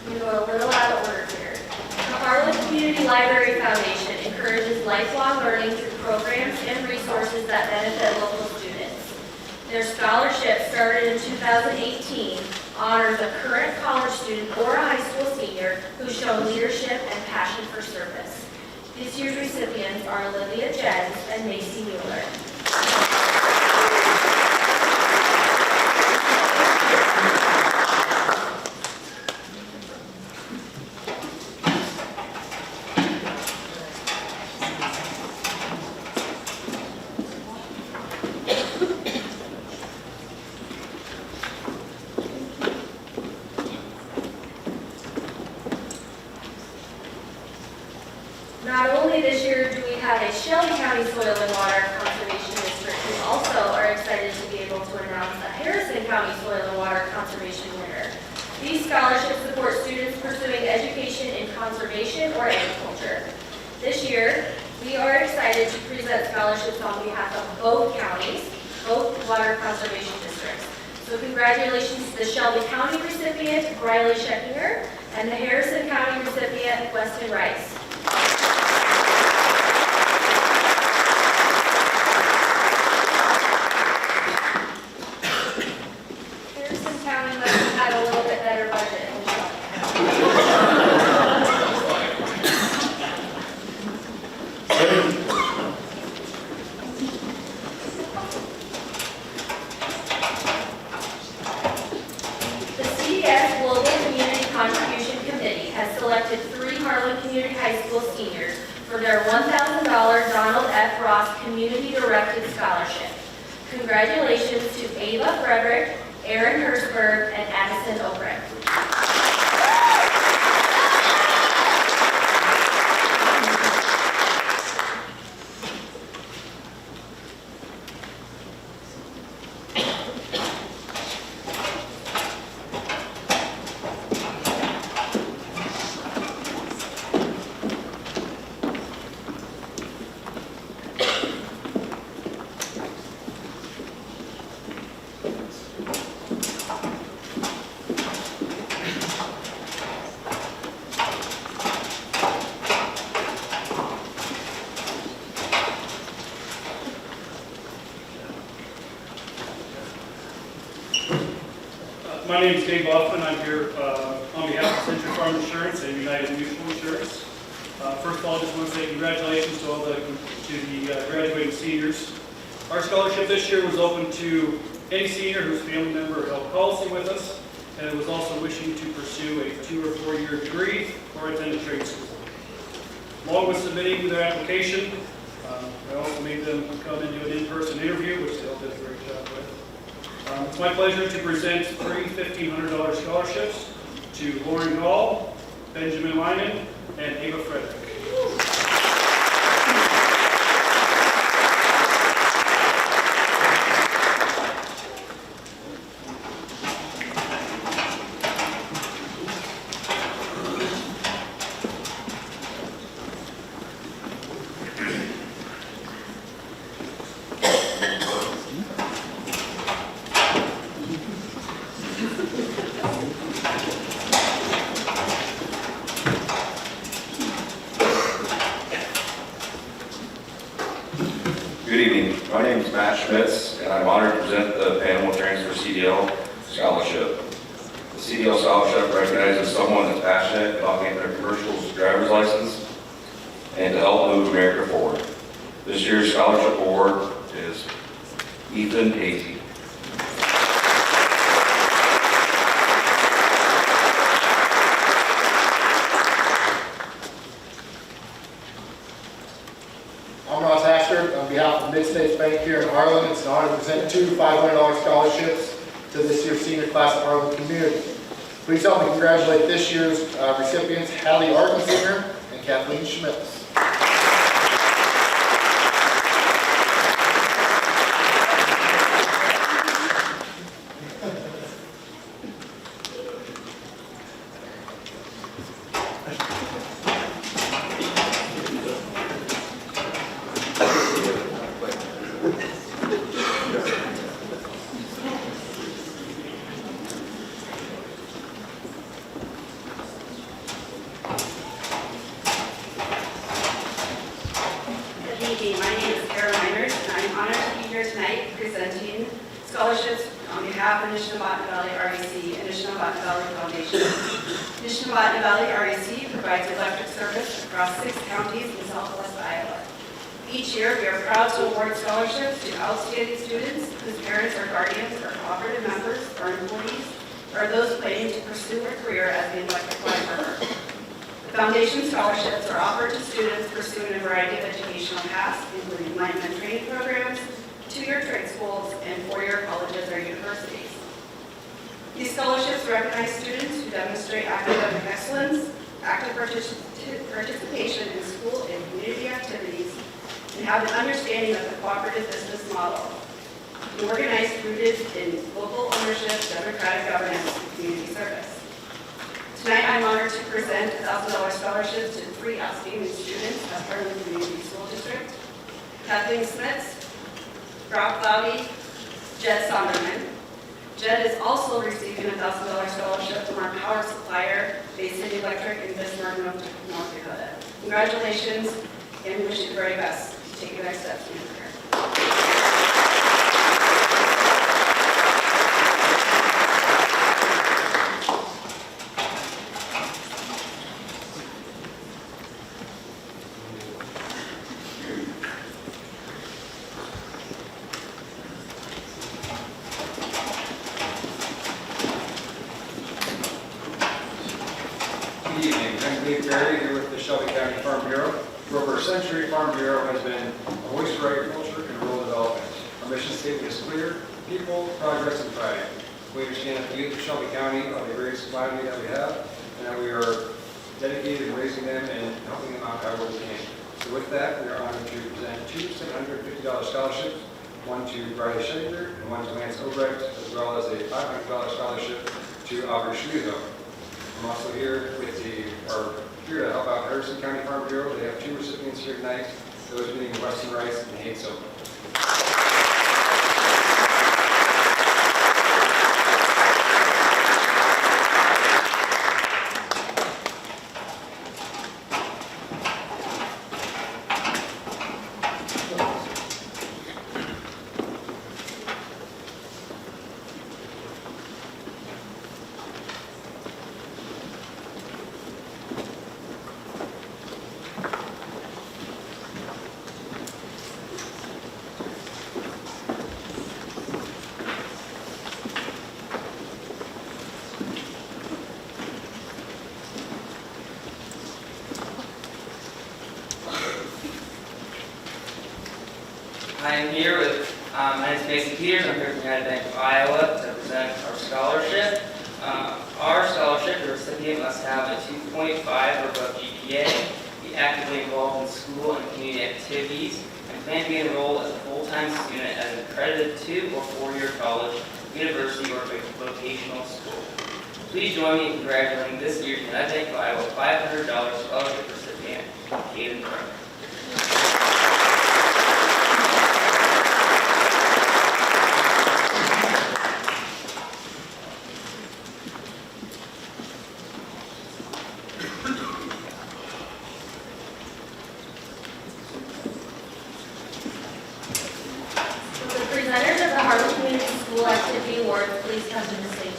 I'm going to go a little out of order here. The Harlan Community Library Foundation encourages lifelong learning through programs and resources that benefit local students. Their scholarship, started in 2018, honors a current college student or a high school senior who's shown leadership and passion for service. This year's recipients are Olivia Jens and Macy Mueller. Not only this year do we have a Shelby County Soil and Water Conservation District, we also are excited to be able to announce a Harrison County Soil and Water Conservation winner. These scholarships support students pursuing education in conservation or agriculture. This year, we are excited to present scholarships on behalf of both counties, both water conservation districts. So congratulations to the Shelby County recipient, Riley Scheckinger, and the Harrison County recipient, Weston Rice. Harrison County must have had a little bit better budget than The CDS Global Community Contribution Committee has selected 3 Harlan Community High School seniors for their $1,000 Donald F. Ross Community Directed Scholarship. Congratulations to Ava Frederick, Aaron Hertzberg, and Addison Obrecht. My name is Dave Hoffman. I'm here on behalf of Century Farm Insurance and United Mutual Insurance. First of all, I just want to say congratulations to all the graduating seniors. Our scholarship this year was open to any senior whose family member held policy with us, and it was also wishing to pursue a 2 or 4 year degree or attend a trade school. Along with submitting their application, I also made them come and do an in-person interview, which they all did a great job with. It's my pleasure to present 3 $1,500 scholarships to Lauren Gall, Benjamin Lyman, and Ava Frederick. Good evening. My name is Matt Schmitz, and I'm honored to present the Panama Transfer CDL Scholarship. The CDL Scholarship recognizes someone that's passionate about getting their commercial driver's license and to help move America forward. This year's scholarship award is Ethan Hazy. I'm Ross Ashford on behalf of Mid-States Bank here in Harlan. It's an honor to present 2 $500 scholarships to this year's senior class of Harlan community. Please help me congratulate this year's recipients, Hallie Arkensinger and Kathleen Schmitz. Good evening. My name is Harlan, and I'm honored to be here tonight presenting scholarships on behalf of Nishnabotna Valley REC and Nishnabotna Valley Foundation. Nishnabotna Valley REC provides electric service across 6 counties in southwest Iowa. Each year, we are proud to award scholarships to outstanding students whose parents or guardians are cooperative members or employees, or those planning to pursue a career as an electric line worker. The Foundation scholarships are offered to students pursuing a variety of educational paths, including lineman training programs, 2-year trade schools, and 4-year colleges or universities. These scholarships recognize students who demonstrate academic excellence, active participation in school and community activities, and have an understanding of the cooperative business model, and organized rooted in local ownership, democratic governance, and community service. Tonight, I'm honored to present $1,000 scholarships to 3 outstanding students at Harlan Community School District: Kathleen Smits, Brock Cloudy, Jed Sonderman. Jed is also receiving a $1,000 scholarship from our power supplier, Bay City Electric in Bismarck, North Dakota. Congratulations, and wish you the very best to take your next steps in your career. Good evening. I'm Dave Berry here with the Shelby County Farm Bureau. For over a century, Farm Bureau has been a voice for agriculture and rural development. Our mission statement is clear: people, progress, and pride. We understand that the youth of Shelby County are the greatest commodity that we have, and that we are dedicated in raising them and helping them out however we can. So with that, we are honored to present 2 $750 scholarships, one to Briley Schindler and one to Lance Obrecht, as well as a $500 scholarship to Aubrey Schludo. I'm also here here to help out Harrison County Farm Bureau. They have 2 recipients here tonight, those being Weston Rice and Hank Silver. I am here with, my name is Mason Peters, I'm here from United Bank of Iowa to present our scholarship. Our scholarship, the recipient must have a 2.5 or above GPA, be actively involved in school and community activities, and plan to be enrolled as a full-time student at an accredited 2- or 4-year college, university, or vocational school. Please join me in congratulating this year's United Bank of Iowa $500 scholarship recipient, Kaden Crook. The presenters of the Harlan Community School Activity Award, please come to the stage.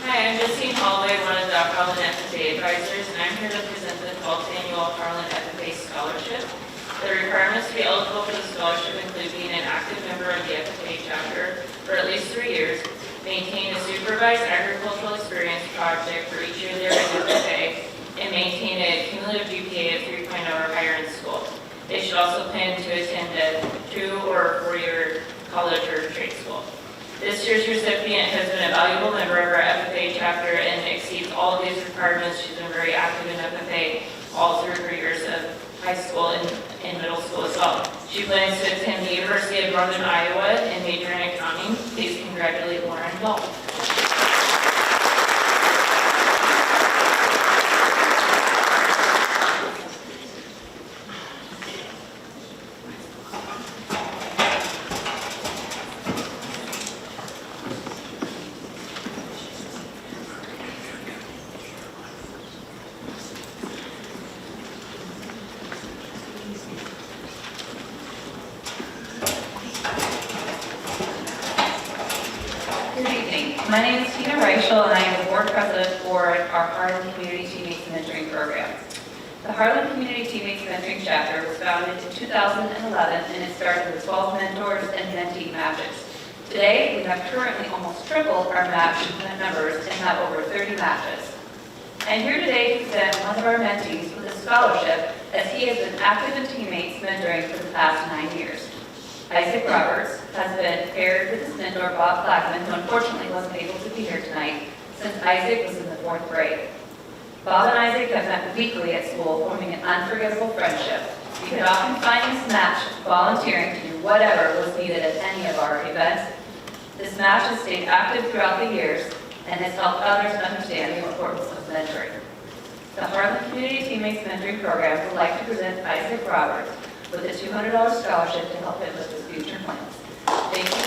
Hi, I'm Justine Holloway, one of the Harlan FFA advisors, and I'm here to present the 12th annual Harlan FFA Scholarship. The requirements to be eligible for the scholarship include being an active member of the FFA chapter for at least 3 years, maintain a supervised agricultural experience project for each year they're in FFA, and maintain a cumulative GPA of 3.0 or higher in school. They should also plan to attend a 2- or 4-year college or trade school. This year's recipient has been a valuable member of our FFA chapter and exceeds all of these requirements. She's been very active in FFA all through her years of high school and middle school as well. She plans to attend the University of Northern Iowa and major in accounting. Please congratulate Lauren Ball. Good evening. My name is Tina Reichel, and I am the board president for our Harlan Community Teammates Mentoring Program. The Harlan Community Teammates Mentoring Chapter was founded in 2011, and it started with 12 mentors and mentee matches. Today, we have currently almost tripled our match numbers and have over 30 matches. I'm here today to present one of our mentees with a scholarship, as he has been active in teammates mentoring for the past 9 years. Isaac Roberts has been paired with his mentor, Bob Blackman, who unfortunately wasn't able to be here tonight since Isaac was in the 4th grade. Bob and Isaac have met weekly at school, forming an unforgettable friendship. You can often find this match volunteering to do whatever was needed at any of our events. This match has stayed active throughout the years and has helped others understand the importance of mentoring. The Harlan Community Teammates Mentoring Program would like to present Isaac Roberts with a $200 scholarship to help him with his future plans. Thank you.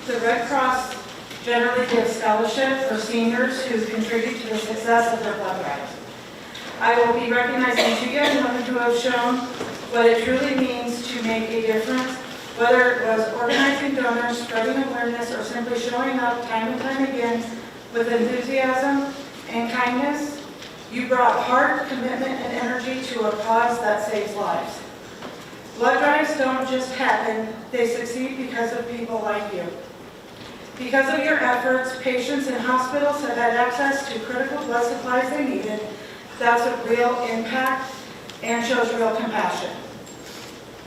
The Red Cross generally gives scholarships for seniors who contribute to the success of their blood drives. I will be recognizing 2 young women who have shown what it truly means to make a difference, whether it was organizing donors, spreading awareness, or simply showing up time and time again with enthusiasm and kindness. You brought heart, commitment, and energy to a cause that saves lives. Blood drives don't just happen, they succeed because of people like you. Because of your efforts, patients in hospitals have had access to critical blood supplies they needed. That's a real impact and shows real compassion.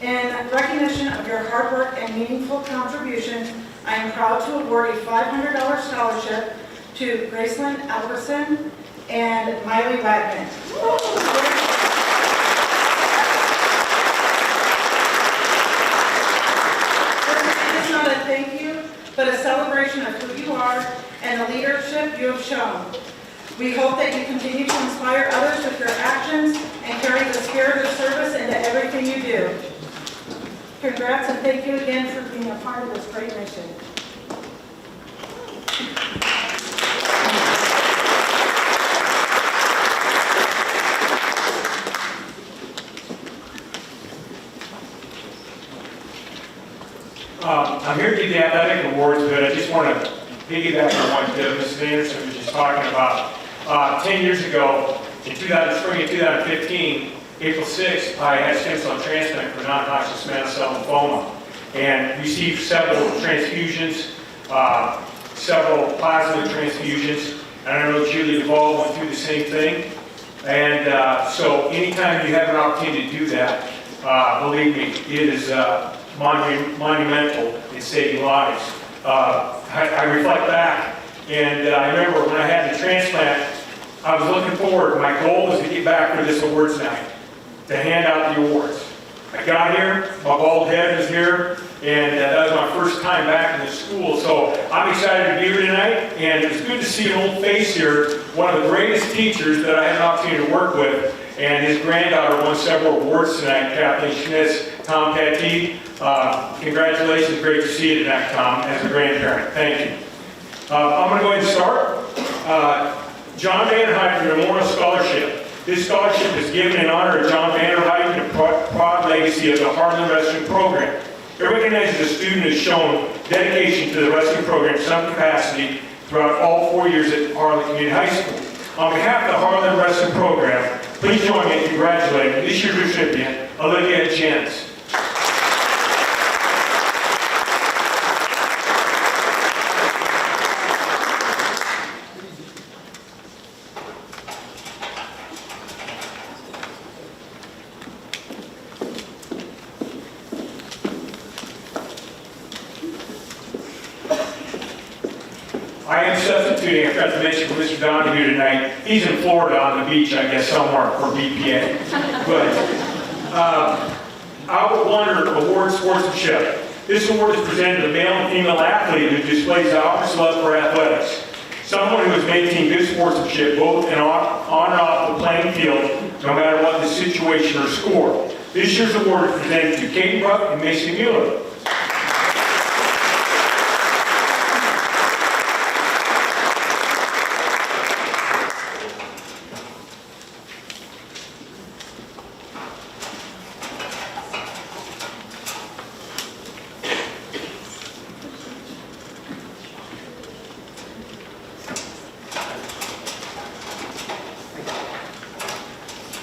In recognition of your hard work and meaningful contributions, I am proud to award a $500 scholarship to Gracelyn Alberson and Miley Wagman. This is not a thank you, but a celebration of who you are and the leadership you have shown. We hope that you continue to inspire others with your actions and carry the spirit of service into everything you do. Congrats and thank you again for being a part of this great mission. I'm here to give the athletic awards, but I just want to piggyback on what Mrs. Anderson was just talking about. 10 years ago, in spring of 2015, April 6th, I had stem cell transplant for non-Hodgkin's mantle cell lymphoma and received several transfusions, several plasma transfusions, and I know Julie Duvall went through the same thing. And so anytime you have an opportunity to do that, believe me, it is monumental in saving lives. I reflect back, and I remember when I had the transplant, I was looking forward. My goal was to get back for this awards night, to hand out the awards. I got here, my bald head was here, and that was my first time back in the school. So I'm excited to be here tonight, and it was good to see an old face here, one of the greatest teachers that I had an opportunity to work with, and his granddaughter won several awards tonight, Kathleen Schmitz, Tom Petty. Congratulations, great to see you tonight, Tom, as a grandparent. Thank you. I'm going to go ahead and start. John Vanderhyde Memorial Scholarship. This scholarship is given in honor of John Vanderhyde and the proud legacy of the Harlan Wrestling Program. It recognizes a student who has shown dedication to the wrestling program in some capacity throughout all 4 years at Harlan Community High School. On behalf of the Harlan Wrestling Program, please join me in congratulating this year's recipient, Olivia Jens. I am substituting, I forgot to mention for Mr. Donahue tonight. He's in Florida on the beach, I guess, somewhere for BPA. But Albert Wonder Award Sportsmanship. This award is presented to a male and female athlete who displays the opposite love for athletics. Someone who has maintained good sportsmanship both on and off the playing field, no matter what the situation or score. This year's award is presented to Kate Bruck and Mason Mueller.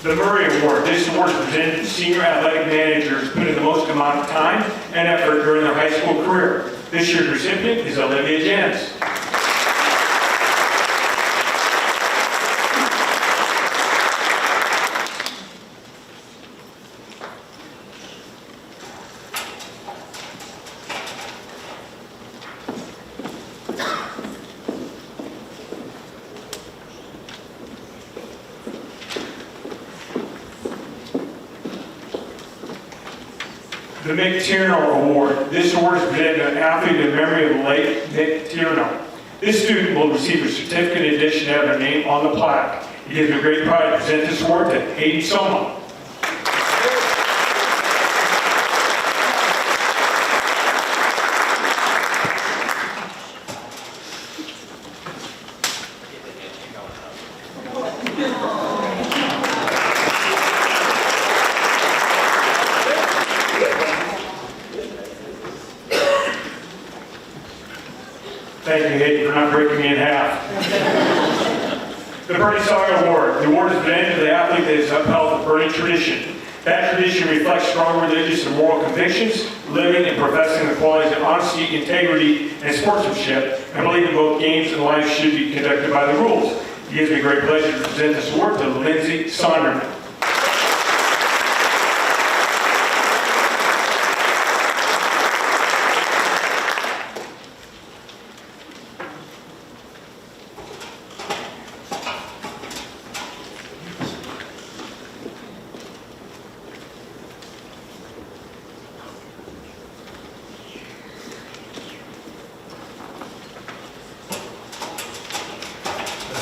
The Murray Award. This award is presented to senior athletic managers who put in the most amount of time and effort during their high school career. This year's recipient is Olivia Jens. The Mick Tierno Award. This award is presented to an athlete in memory of the late Mick Tierno. This student will receive a certificate in addition to have their name on the plaque. It gives me great pride to present this award to Hayden Soma. Thank you, Hayden, for not breaking me in half. The Bernie Sawyer Award. The award is presented to the athlete that has upheld the Bernie tradition. That tradition reflects strong religious and moral convictions, living and professing the qualities of honesty, integrity, and sportsmanship, and believing both games and life should be conducted by the rules. It gives me great pleasure to present this award to Lindsay Sonderman.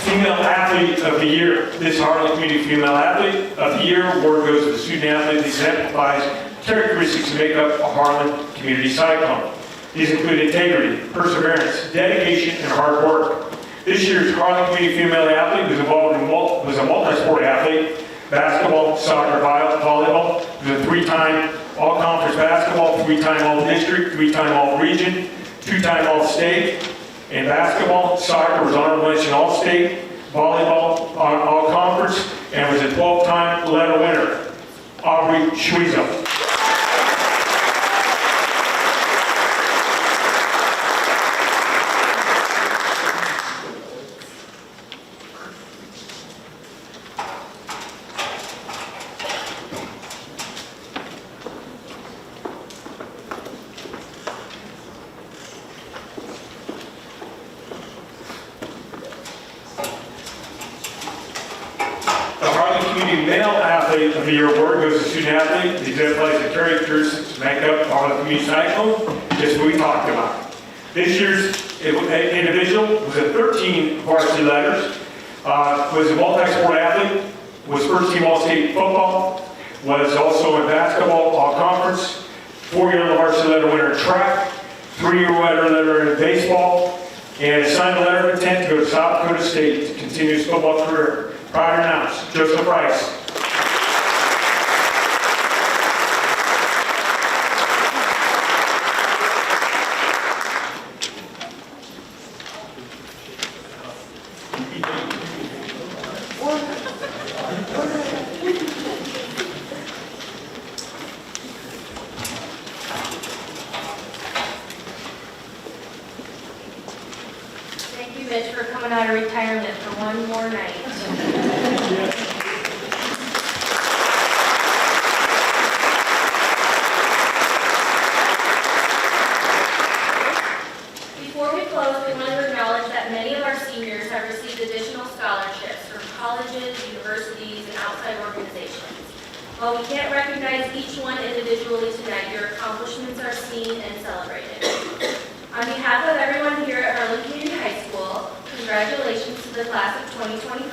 Female Athlete of the Year. This Harlan Community Female Athlete of the Year award goes to the student athlete that exemplifies characteristics that make up a Harlan Community Cyclone. These include integrity, perseverance, dedication, and hard work. This year's Harlan Community Female Athlete was a multi-sport athlete: basketball, soccer, volleyball. Was a three-time all-conference basketball 3-time All-District, 3-time All-Region, 2-time All-State. In basketball, soccer was honorable mention All-State, volleyball, All-Conference, and was a 12-time letter winner. Aubrey Schwiezo. Male Athlete of the Year award goes to student athlete. These athletes have characteristics to make up Harlan Community Cyclone, just what we talked about. This year's individual was at 13 varsity letters, was a multi-sport athlete, was first team All-State football, was also in basketball, All-Conference, 4-year varsity letter winner in track, 3-year letter in baseball, and assigned a letter of intent to go to South Dakota State to continue his football career. Proud to announce, Joseph Rice. Thank you, Mitch, for coming out of retirement for one more night. Before we close, we want to acknowledge that many of our seniors have received additional scholarships from colleges, universities, and outside organizations. While we can't recognize each one individually tonight, your accomplishments are seen and celebrated. On behalf of everyone here at Harlan Community High School, congratulations to the class of 2025.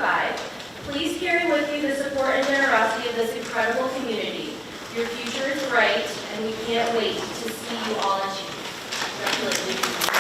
Please carry with you the support and generosity of this incredible community. Your future is bright, and we can't wait to see you all achieve. Congratulations.